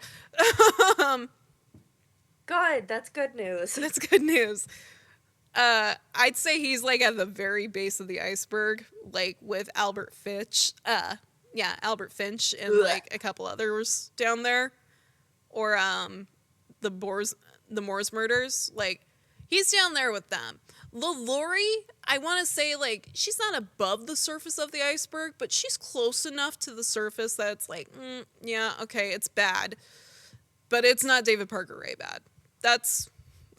Good. That's good news. That's good news. I'd say he's like at the very base of the iceberg, like with Albert Finch. Albert Finch and Ugh. like a couple others down there, or the Moors murders. Like, he's down there with them. Lalaurie, I want to say, like, she's not above the surface of the iceberg, but she's close enough to the surface that it's like, yeah, okay, it's bad, but it's not David Parker Ray bad.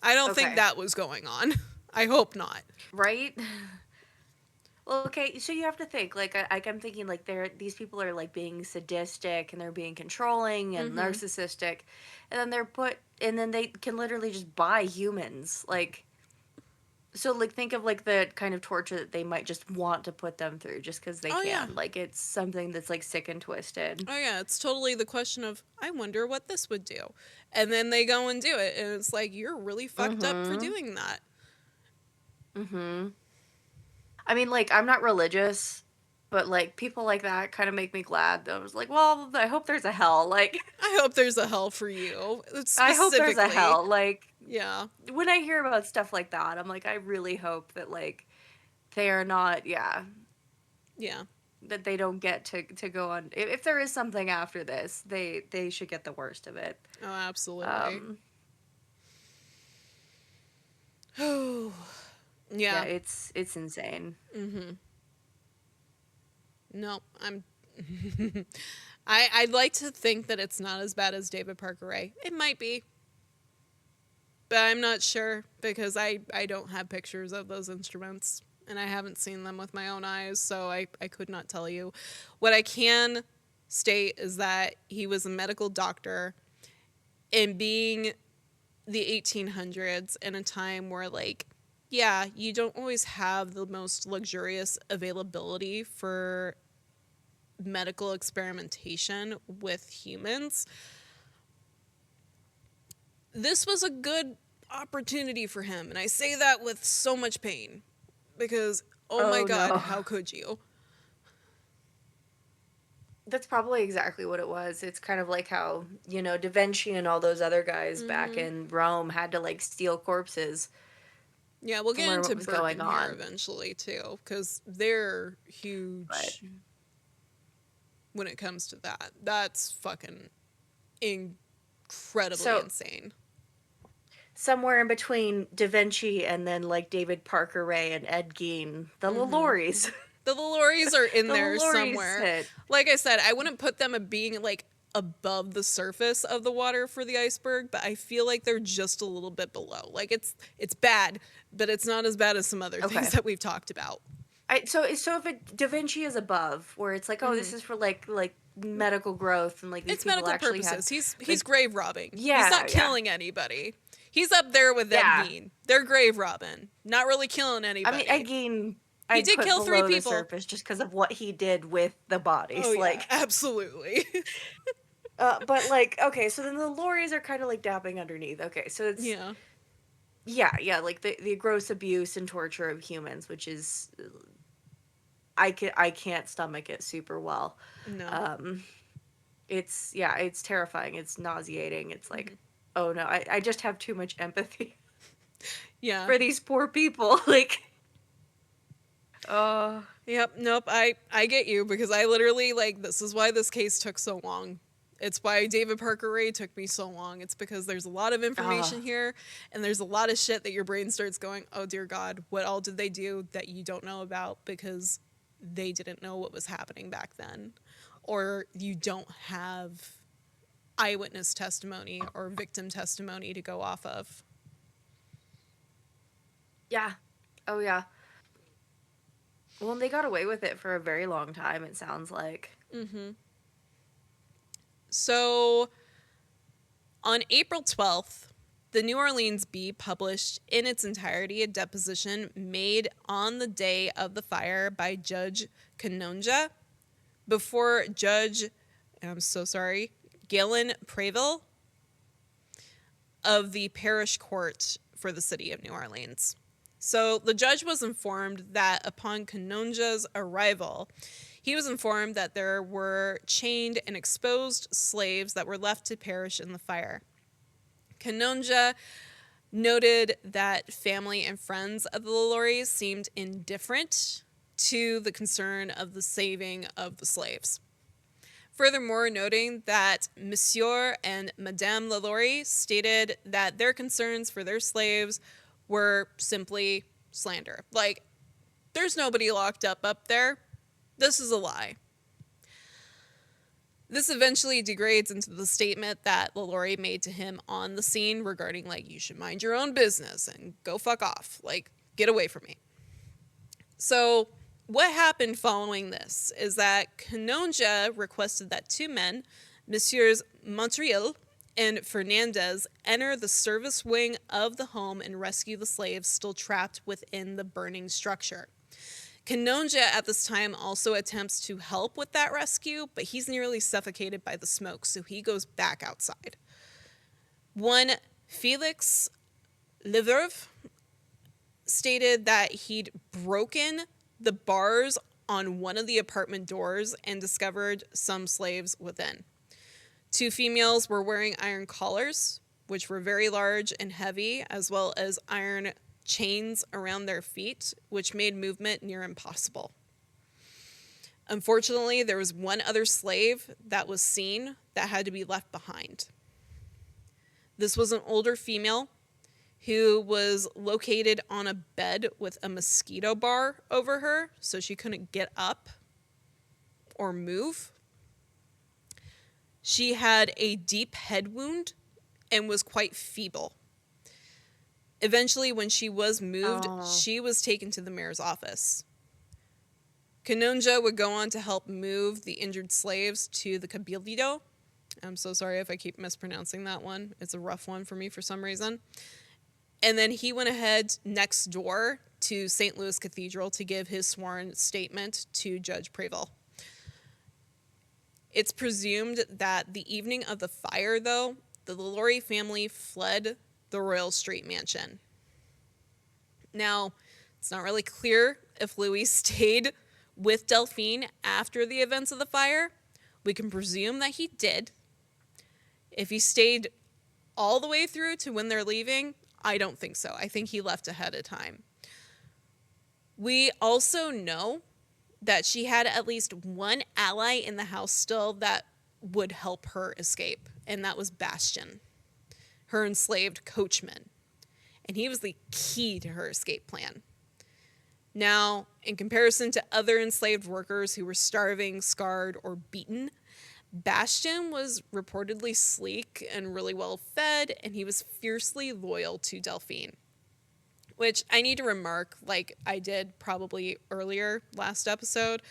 I don't think Okay. that was going on. I hope not. Right? Well, okay, so you have to think, like, I'm thinking, like, these people are, like, being sadistic, and they're being controlling and narcissistic, and then they can literally just buy humans, like, so, like, think of, like, the kind of torture that they might just want to put them through just because they can. Yeah. Like, it's something that's, like, sick and twisted. Oh yeah, it's totally the question of, I wonder what this would do. And then they go and do it, and it's like, you're really fucked up for doing that. I mean, like, I'm not religious, but, like, people like that kind of make me glad. I was like, well, I hope there's a hell. Like, I hope there's a hell for you. I hope there's a Specifically. hell. Like, Yeah. when I hear about stuff like that, I'm like, I really hope that, like, they are not, Yeah. that they don't get to go on. If there is something after this, they should get the worst of it. Oh, absolutely. Yeah, it's insane. No, I'd like to think that it's not as bad as David Parker Ray. It might be. But I'm not sure because I don't have pictures of those instruments and I haven't seen them with my own eyes, so I could not tell you. What I can state is that he was a medical doctor, and being the 1800s in a time where, like, yeah, you don't always have the most luxurious availability for medical experimentation with humans. This was a good opportunity for him, and I say that with so much pain because, oh my God, no. how could you? That's probably exactly what it was. It's kind of like how, Da Vinci and all those other guys back in Rome had to, like, steal corpses. Yeah, we'll get learn into what was going Burton here on. eventually too, because they're huge But- when it comes to that. That's fucking incredibly So- insane. somewhere in between Da Vinci and then like David Parker Ray and Ed Gein, the Mm-hmm. Lalauries. The Lalauries are in The there Lalauries somewhere. hit. Like I said, I wouldn't put them at being like above the surface of the water for the iceberg, but I feel like they're just a little bit below. Like it's bad, but it's not as bad as some other things Okay. that we've talked about. So if Da Vinci is above, where it's like, oh, this is for like medical growth and like these It's people medical actually purposes. had He's like, grave robbing. yeah, He's not yeah. killing anybody. He's up there with Ed Yeah. Gein. They're grave robbing, not really killing I anybody. mean, Ed Gein, He I'd did put kill 3 below the people. surface just because of what he did with the bodies. Oh yeah, like, absolutely. but like, okay, so then the Lauries are kind of like dabbing underneath. Okay, so it's yeah, like the gross abuse and torture of humans, which is I can't stomach it super well. No. It's terrifying. It's nauseating. It's like, oh no, I just have too much empathy Yeah. for these poor people. Like, Yep, nope, I get you, because I literally, like, this is why this case took so long. It's why David Parker Ray took me so long. It's because there's a lot of information here, and there's a lot of shit that your brain starts going, oh dear God, what all did they do that you don't know about because they didn't know what was happening back then? Or you don't have eyewitness testimony or victim testimony to go off of. yeah. Oh yeah. Well, and they got away with it for a very long time, it sounds like. So, on April 12th, the New Orleans Bee published in its entirety a deposition made on the day of the fire by Judge Canonja before Judge, and I'm so sorry, Galen Preville of the parish court for the city of New Orleans. So the judge was informed that upon Canonja's arrival, he was informed that there were chained and exposed slaves that were left to perish in the fire. Canonja noted that family and friends of the Lalauries seemed indifferent to the concern of the saving of the slaves. Furthermore, noting that Monsieur and Madame Lalaurie stated that their concerns for their slaves were simply slander. Like, there's nobody locked up there. This is a lie. This eventually degrades into the statement that Lalaurie made to him on the scene regarding, like, you should mind your own business and go fuck off. Like, get away from me. So, what happened following this is that Canonja requested that 2 men, Messieurs Montriel and Fernandez, enter the service wing of the home and rescue the slaves still trapped within the burning structure. Canonja at this time also attempts to help with that rescue, but he's nearly suffocated by the smoke, so he goes back outside. One Felix Leverve stated that he'd broken the bars on one of the apartment doors and discovered some slaves within. 2 females were wearing iron collars, which were very large and heavy, as well as iron chains around their feet, which made movement near impossible. Unfortunately, there was one other slave that was seen that had to be left behind. This was an older female who was located on a bed with a mosquito bar over her, so she couldn't get up or move. She had a deep head wound and was quite feeble. Eventually, when she was moved, she was taken to the mayor's office. Canonja would go on to help move the injured slaves to the Cabildo. I'm so sorry if I keep mispronouncing that one. It's a rough one for me for some reason. And then he went ahead next door to St. Louis Cathedral to give his sworn statement to Judge Preville. It's presumed that the evening of the fire, though, the Lalaurie family fled the Royal Street mansion. Now, it's not really clear if Louis stayed with Delphine after the events of the fire. We can presume that he did. If he stayed all the way through to when they're leaving, I don't think so. I think he left ahead of time. We also know that she had at least one ally in the house still that would help her escape, and that was Bastian, her enslaved coachman. and he was the key to her escape plan. Now, in comparison to other enslaved workers who were starving, scarred, or beaten, Bastian was reportedly sleek and really well fed, and he was fiercely loyal to Delphine. Which I need to remark, like I did probably earlier last episode,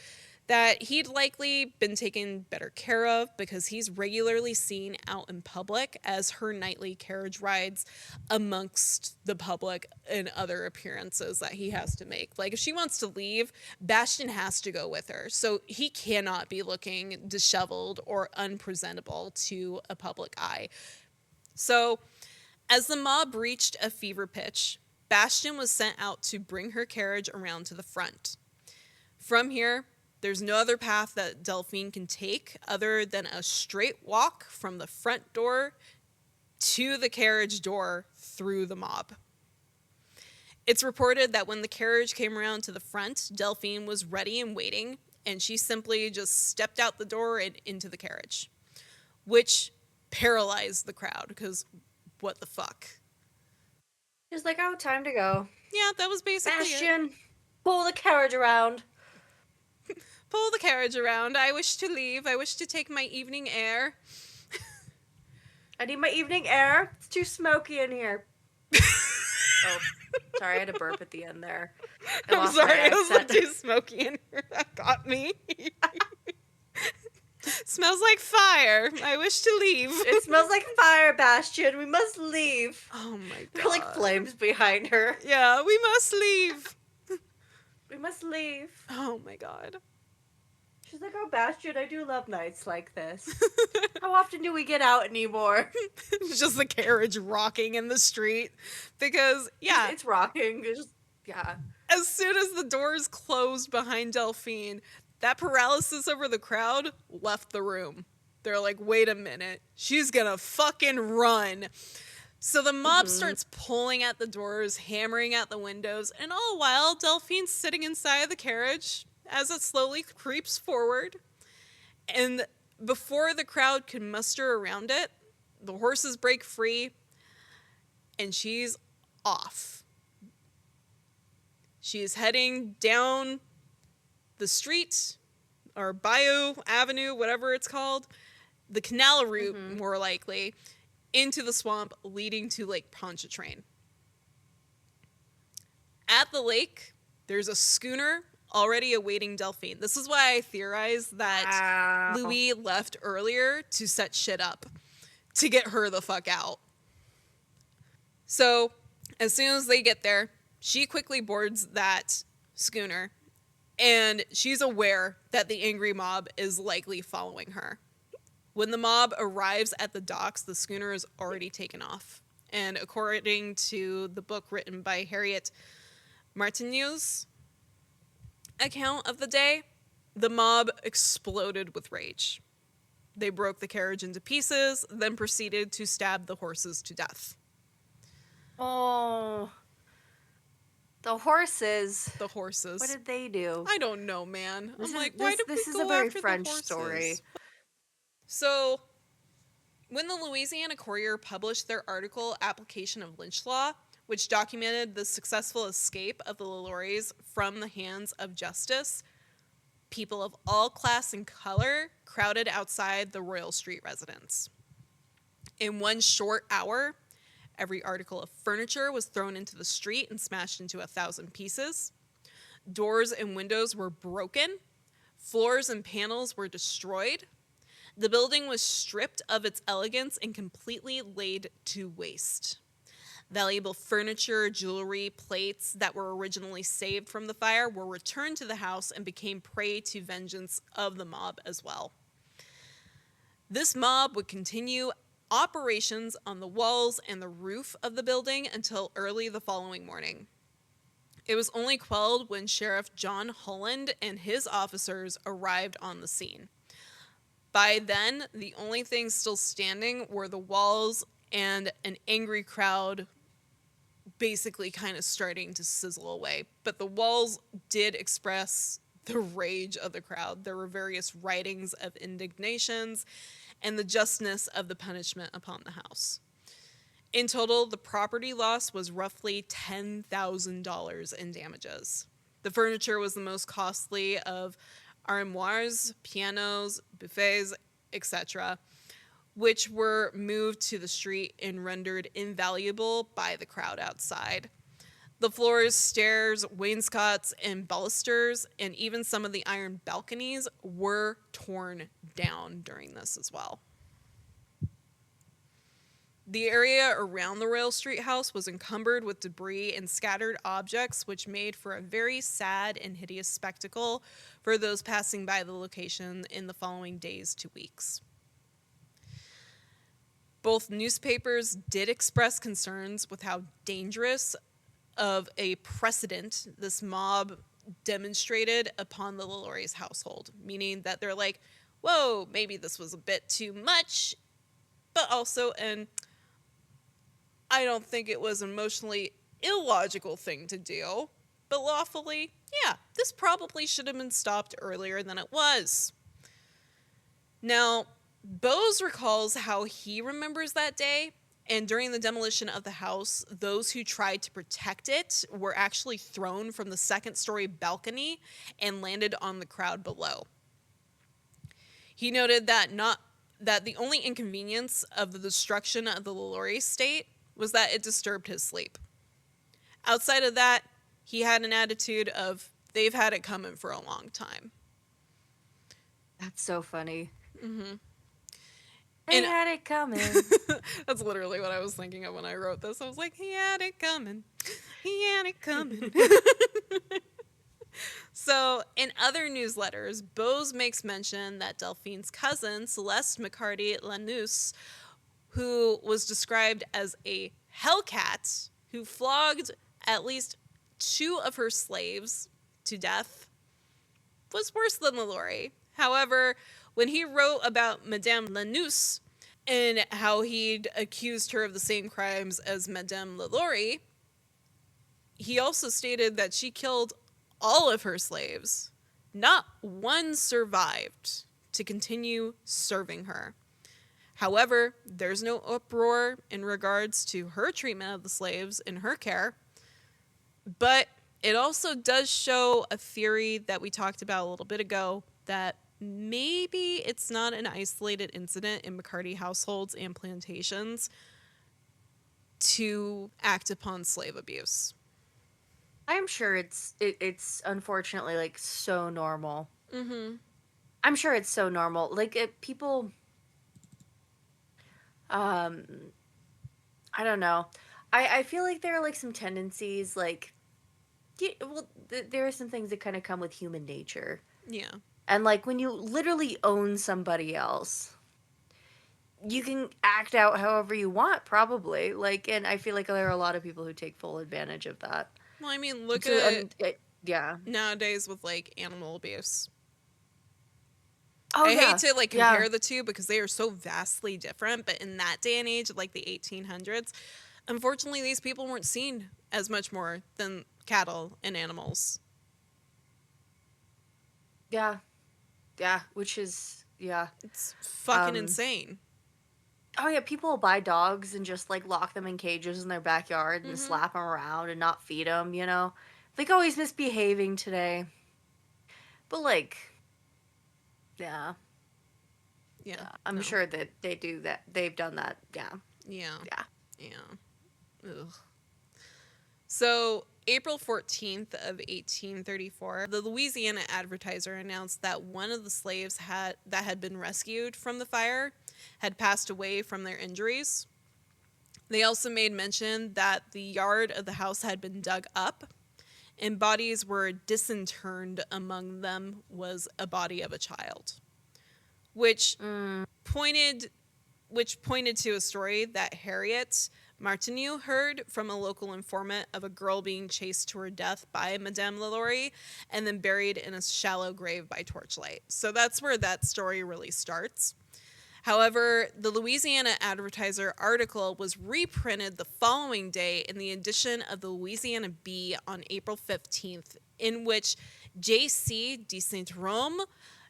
that he'd likely been taken better care of because he's regularly seen out in public as her nightly carriage rides amongst the public and other appearances that he has to make. Like, if she wants to leave, Bastian has to go with her. So he cannot be looking disheveled or unpresentable to a public eye. So as the mob reached a fever pitch, Bastian was sent out to bring her carriage around to the front. From here, there's no other path that Delphine can take other than a straight walk from the front door to the carriage door through the mob. It's reported that when the carriage came around to the front, Delphine was ready and waiting, and she simply just stepped out the door and into the carriage, which paralyzed the crowd, because what the fuck? Just like, oh, time to go. Yeah, that was basically Bastian, pull the carriage around. Pull the carriage around. I wish to leave. I wish to take my evening air. I need my evening air. It's too smoky in here. Oh, sorry, I had a burp at the end there. I'm sorry, it was like too smoky in here. That got me. Smells like fire. I wish to leave. It smells like fire, Bastian. We must leave. Oh my god. There are like flames behind her. Yeah, we must leave. We must leave. Oh my god. She's like, oh, Bastian, I do love nights like this. How often do we get out anymore? It's just the carriage rocking in the street. Because, yeah. It's rocking. It's just, yeah. As soon as the doors closed behind Delphine, that paralysis over the crowd left the room. They're like, wait a minute. She's gonna fucking run. So the mob starts pulling at the doors, hammering at the windows, and all the while, Delphine's sitting inside the carriage as it slowly creeps forward. And before the crowd can muster around it, the horses break free, and she's off. She is heading down the street, or Bayou Avenue, whatever it's called, the canal route, more likely, into the swamp leading to Lake Pontchartrain. At the lake, there's a schooner already awaiting Delphine. This is why I theorize that Louis left earlier to set shit up to get her the fuck out. So, as soon as they get there, she quickly boards that schooner, and she's aware that the angry mob is likely following her. When the mob arrives at the docks, the schooner is already taken off. And according to the book written by Harriet Martineau's account of the day, the mob exploded with rage. They broke the carriage into pieces, then proceeded to stab the horses to death. Oh. The horses. The horses. What did they do? I don't know, man. This I'm is- like, why this- did we this is go a very after French the horses? story. So, when the Louisiana Courier published their article, Application of Lynch Law, which documented the successful escape of the Lalauries from the hands of justice, people of all class and color crowded outside the Royal Street residence. In one short hour, every article of furniture was thrown into the street and smashed into 1,000 pieces. Doors and windows were broken. Floors and panels were destroyed. The building was stripped of its elegance and completely laid to waste. Valuable furniture, jewelry, plates that were originally saved from the fire were returned to the house and became prey to vengeance of the mob as well. This mob would continue operations on the walls and the roof of the building until early the following morning. It was only quelled when Sheriff John Holland and his officers arrived on the scene. By then, the only things still standing were the walls and an angry crowd basically kind of starting to sizzle away. But the walls did express the rage of the crowd. There were various writings of indignations and the justness of the punishment upon the house. In total, the property loss was roughly $10,000 in damages. The furniture was the most costly of armoires, pianos, buffets, etc., which were moved to the street and rendered invaluable by the crowd outside. The floors, stairs, wainscots, and balusters, and even some of the iron balconies were torn down during this as well. The area around the Royal Street House was encumbered with debris and scattered objects, which made for a very sad and hideous spectacle for those passing by the location in the following days to weeks. Both newspapers did express concerns with how dangerous of a precedent this mob demonstrated upon the Lalauries' household, meaning that they're like, whoa, maybe this was a bit too much, but also I don't think it was an emotionally illogical thing to do, but lawfully, yeah, this probably should have been stopped earlier than it was. Now, Bose recalls how he remembers that day, and during the demolition of the house, those who tried to protect it were actually thrown from the second-story balcony and landed on the crowd below. He noted that the only inconvenience of the destruction of the Lalaurie estate was that it disturbed his sleep. Outside of that, he had an attitude of, they've had it coming for a long time. That's so funny. Mm-hmm. They had it coming. That's literally what I was thinking of when I wrote this. I was like, he had it coming. He had it coming. So, in other newsletters, Bose makes mention that Delphine's cousin, Celeste McCarty Lanous, who was described as a hellcat who flogged at least 2 of her slaves to death, was worse than Lalaurie. However, when he wrote about Madame Lanous and how he'd accused her of the same crimes as Madame Lalaurie, he also stated that she killed all of her slaves. Not one survived to continue serving her. However, there's no uproar in regards to her treatment of the slaves in her care, but it also does show a theory that we talked about a little bit ago, that maybe it's not an isolated incident in McCarty households and plantations to act upon slave abuse. I'm sure it's unfortunately like so normal. Mm-hmm. I'm sure it's so normal. Like people, I don't know. I feel like there are like some tendencies like, there are some things that kind of come with human nature. Yeah. And like when you literally own somebody else, you can act out however you want, probably. Like, and I feel like there are a lot of people who take full advantage of that. Well, I mean, look So, at yeah. nowadays with like animal abuse. Oh, I yeah. hate to like compare the two because they are so vastly different, but in that day and age, like the 1800s, unfortunately, these people weren't seen as much more than cattle and animals. Yeah. Yeah, which is, yeah. It's fucking insane. Oh, yeah, people will buy dogs and just, like, lock them in cages in their backyard and slap them around and not feed them, you know? Like, oh, he's misbehaving today. But, like, yeah. Yeah. I'm sure that they do that. They've done that, yeah. Yeah. Yeah. Yeah. Ugh. So, April 14th of 1834, the Louisiana Advertiser announced that one of the slaves that had been rescued from the fire had passed away from their injuries. They also made mention that the yard of the house had been dug up and bodies were disinterred. Among them was a body of a child, which pointed to a story that Harriet Martineau heard from a local informant of a girl being chased to her death by Madame Lalaurie and then buried in a shallow grave by torchlight. So that's where that story really starts. However, the Louisiana Advertiser article was reprinted the following day in the edition of the Louisiana Bee on April 15th, in which J.C. de Saint-Rome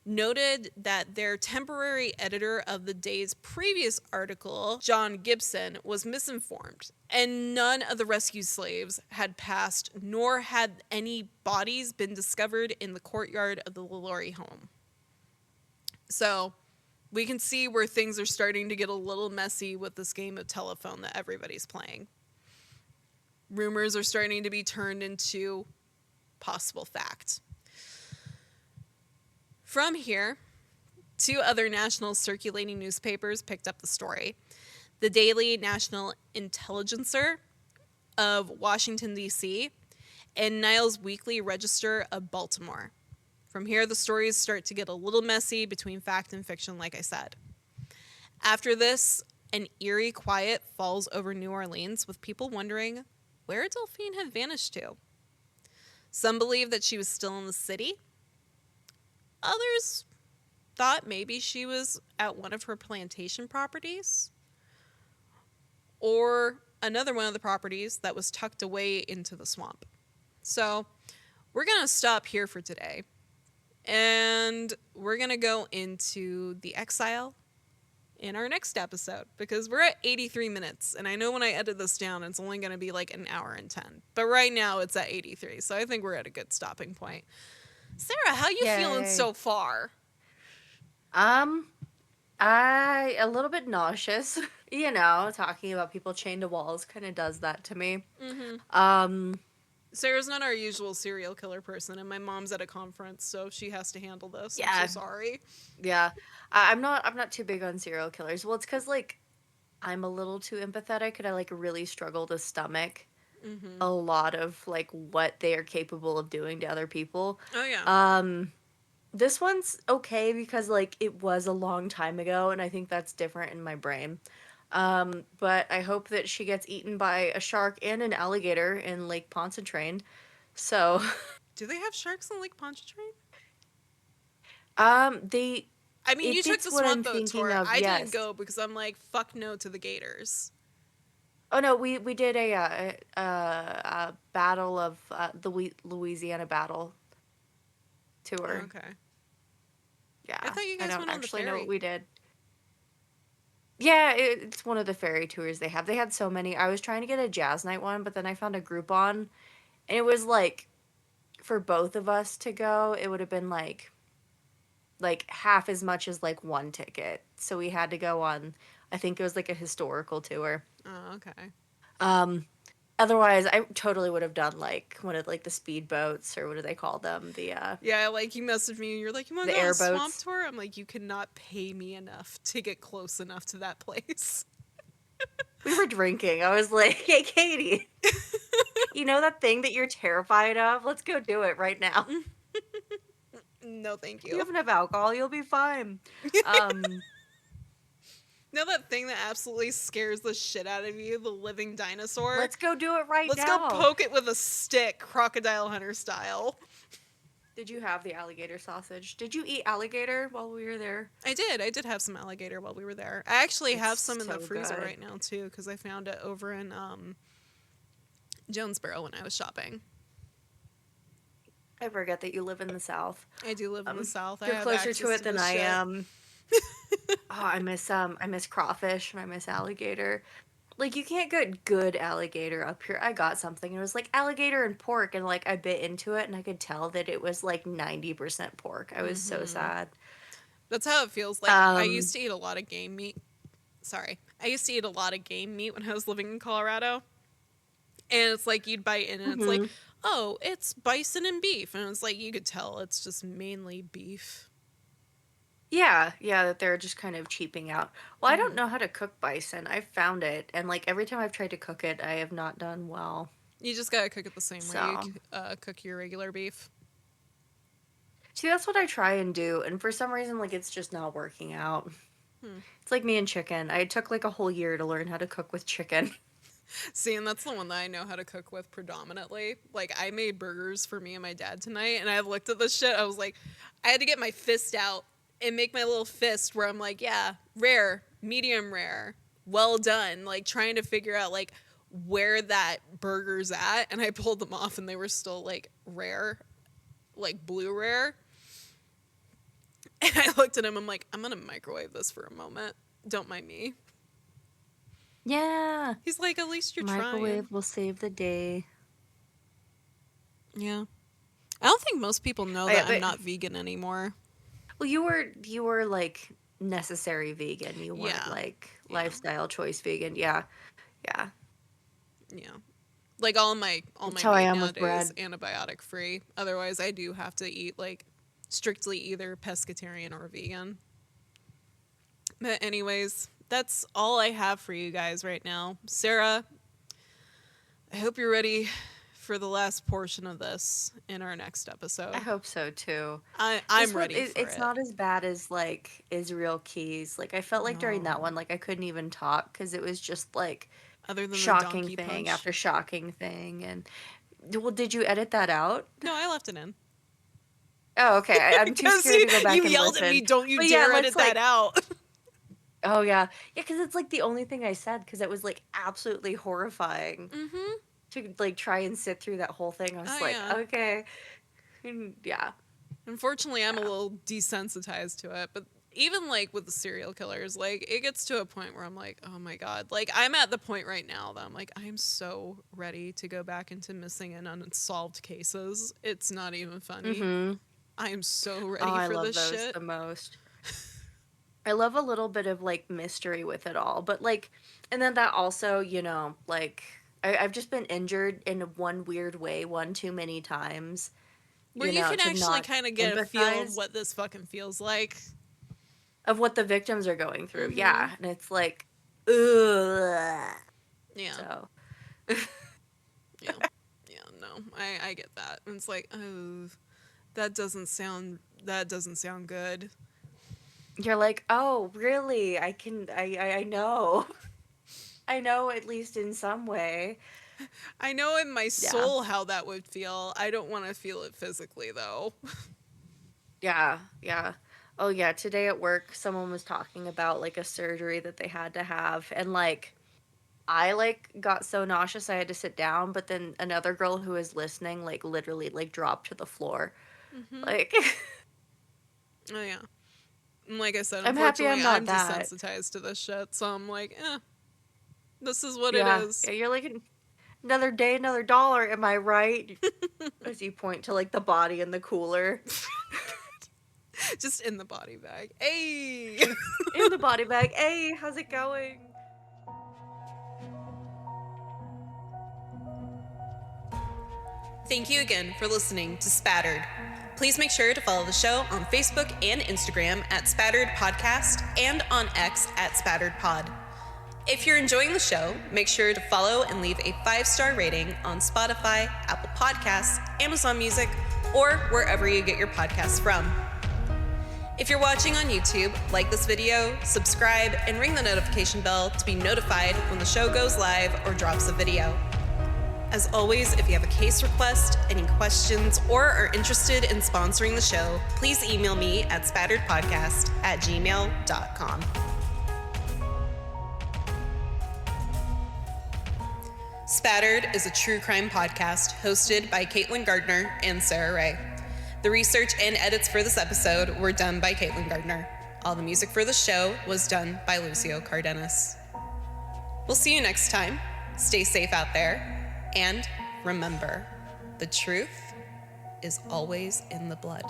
noted that their temporary editor of the day's previous article, John Gibson, was misinformed, and none of the rescued slaves had passed, nor had any bodies been discovered in the courtyard of the Lalaurie home. So we can see where things are starting to get a little messy with this game of telephone that everybody's playing. Rumors are starting to be turned into possible fact. From here, 2 other national circulating newspapers picked up the story. The Daily National Intelligencer of Washington, D.C., and Niles Weekly Register of Baltimore. From here, the stories start to get a little messy between fact and fiction, like I said. After this, an eerie quiet falls over New Orleans, with people wondering where Delphine had vanished to. Some believe that she was still in the city. Others thought maybe she was at one of her plantation properties, or another one of the properties that was tucked away into the swamp. So we're going to stop here for today, and we're going to go into the exile in our next episode, because we're at 83 minutes, and I know when I edit this down, it's only going to be like an hour and 10, but right now it's at 83, so I think we're at a good stopping point. Sarah, how you feeling so far? I a little bit nauseous. You know, talking about people chained to walls kind of does that to me. Mm-hmm. Sarah's not our usual serial killer person, and my mom's at a conference, so she has to handle this. Yeah. I'm so sorry. Yeah, I'm not too big on serial killers. Well, it's because like I'm a little too empathetic, and I like really struggle to stomach a lot of like what they are capable of doing to other people. Oh yeah. This one's okay because like it was a long time ago, and I think that's different in my brain. But I hope that she gets eaten by a shark and an alligator in Lake Pontchartrain. So, do they have sharks in Lake Pontchartrain? they. I mean, you took the swamp boat tour. I didn't go because I'm like, fuck no to the gators. Oh no, we did a battle of the Louisiana battle tour. Oh, okay. Yeah, I thought you guys went on the ferry. I don't actually know what we did. Yeah, it's one of the ferry tours they have. They had so many. I was trying to get a jazz night one, but then I found a Groupon, and it was like, for both of us to go, it would have been like half as much as like one ticket. So we had to go on, I think it was like a historical tour. Oh, okay. Otherwise, I totally would have done like one of like the speedboats, or what do they call them? Yeah, like you messaged me and you're like, you want to go on a swamp tour? I'm like, you cannot pay me enough to get close enough to that place. We were drinking. I was like, hey, Katie, you know that thing that you're terrified of? Let's go do it right now. No, thank you. You have enough alcohol, you'll be fine. Know that thing that absolutely scares the shit out of you, the living dinosaur? Let's go do it right now. Let's go poke it with a stick, Crocodile Hunter style. Did you have the alligator sausage? Did you eat alligator while we were there? I did have some alligator while we were there. I actually have some in the freezer right now too, because I found it over in Jonesboro when I was shopping. I forget that you live in the South. I do live in the South. You're closer to it than I am. Oh, I miss crawfish and I miss alligator. Like, you can't get good alligator up here. I got something. It was like alligator and pork, and like I bit into it and I could tell that it was like 90% pork. I was so sad. That's how it feels like. I used to eat a lot of game meat. I used to eat a lot of game meat when I was living in Colorado. And it's like you'd bite in and it's like, oh, it's bison and beef. And it's like, you could tell it's just mainly beef. Yeah, that they're just kind of cheaping out. Well, I don't know how to cook bison. I found it, and like every time I've tried to cook it, I have not done well. You just gotta cook it the same way you cook your regular beef. See, that's what I try and do, and for some reason, like, it's just not working out. It's like me and chicken. I took like a whole year to learn how to cook with chicken. See, and that's the one that I know how to cook with predominantly. Like, I made burgers for me and my dad tonight, and I looked at this shit, I was like, I had to get my fist out and make my little fist where I'm like, yeah, rare, medium rare, well done. Like, trying to figure out, like, where that burger's at. And I pulled them off and they were still, like, rare, like blue rare. And I looked at him, I'm like, I'm going to microwave this for a moment. Don't mind me. Yeah. He's like, at least you're Microwave trying. will save the day. Yeah. I don't think most people know that I'm not vegan anymore. Well, you were like necessary vegan. You weren't like lifestyle choice vegan. Yeah. Yeah. Yeah. Like all my That's how I meat am with nowadays bread. antibiotic free. Otherwise I do have to eat like strictly either pescatarian or vegan. But anyways, that's all I have for you guys right now. Sarah, I hope you're ready for the last portion of this in our next episode. I hope so too. I'm ready for it. It's not as bad as like Israel Keys. Like I felt like during that one, like I couldn't even talk because it was just like other than the shocking donkey thing punch after shocking thing. And well, did you edit that out? No, I left it in. Oh, okay. I'm too scared to go back and listen. You yelled at me, don't you But dare yeah, edit that out. Oh, yeah. Yeah, because it's like the only thing I said because it was like absolutely horrifying to like try and sit through that whole thing. I was okay. Yeah. Unfortunately, I'm a little desensitized to it, but even like with the serial killers, like it gets to a point where I'm like, oh my God. Like I'm at the point right now that I'm like, I'm so ready to go back into missing and unsolved cases. It's not even funny. I am so ready I for love this those shit the most. I love a little bit of like mystery with it all, but like, and then that also, you know, like I've just been injured in one weird way one too many times. Where you can actually kind of get a feel of what this fucking feels like. Of what the victims are going through. Yeah. And it's like, ugh. Yeah. So. Yeah, no, I get that. And it's like, oh, that doesn't sound good. You're like, oh, really? I know. I know at least in some way. I know in my soul how that would feel. I don't want to feel it physically, though. Yeah. Oh, yeah. Today at work, someone was talking about, like, a surgery that they had to have. And, like, I, like, got so nauseous I had to sit down. But then another girl who was listening, like, literally, like, dropped to the floor. Like... Oh, yeah. And like I said, I'm happy unfortunately, I'm I'm not desensitized to this shit. So I'm like, this is what yeah. it is. Yeah, you're like, another day, another dollar. Am I right? As you point to, like, the body in the cooler. Just in the body bag. Hey! In the body bag. Hey, how's it going? Thank you again for listening to Spattered. Please make sure to follow the show on Facebook and Instagram at Spattered Podcast and on X at Spattered Pod. If you're enjoying the show, make sure to follow and leave a 5-star rating on Spotify, Apple Podcasts, Amazon Music, or wherever you get your podcasts from. If you're watching on YouTube, like this video, subscribe, and ring the notification bell to be notified when the show goes live or drops a video. As always, if you have a case request, any questions, or are interested in sponsoring the show, please email me at spatteredpodcast@gmail.com. Spattered is a true crime podcast hosted by Caitlin Gardner and Sarah Ray. The research and edits for this episode were done by Caitlin Gardner. All the music for the show was done by Lucio Cardenas. We'll see you next time. Stay safe out there. And remember, the truth is always in the blood.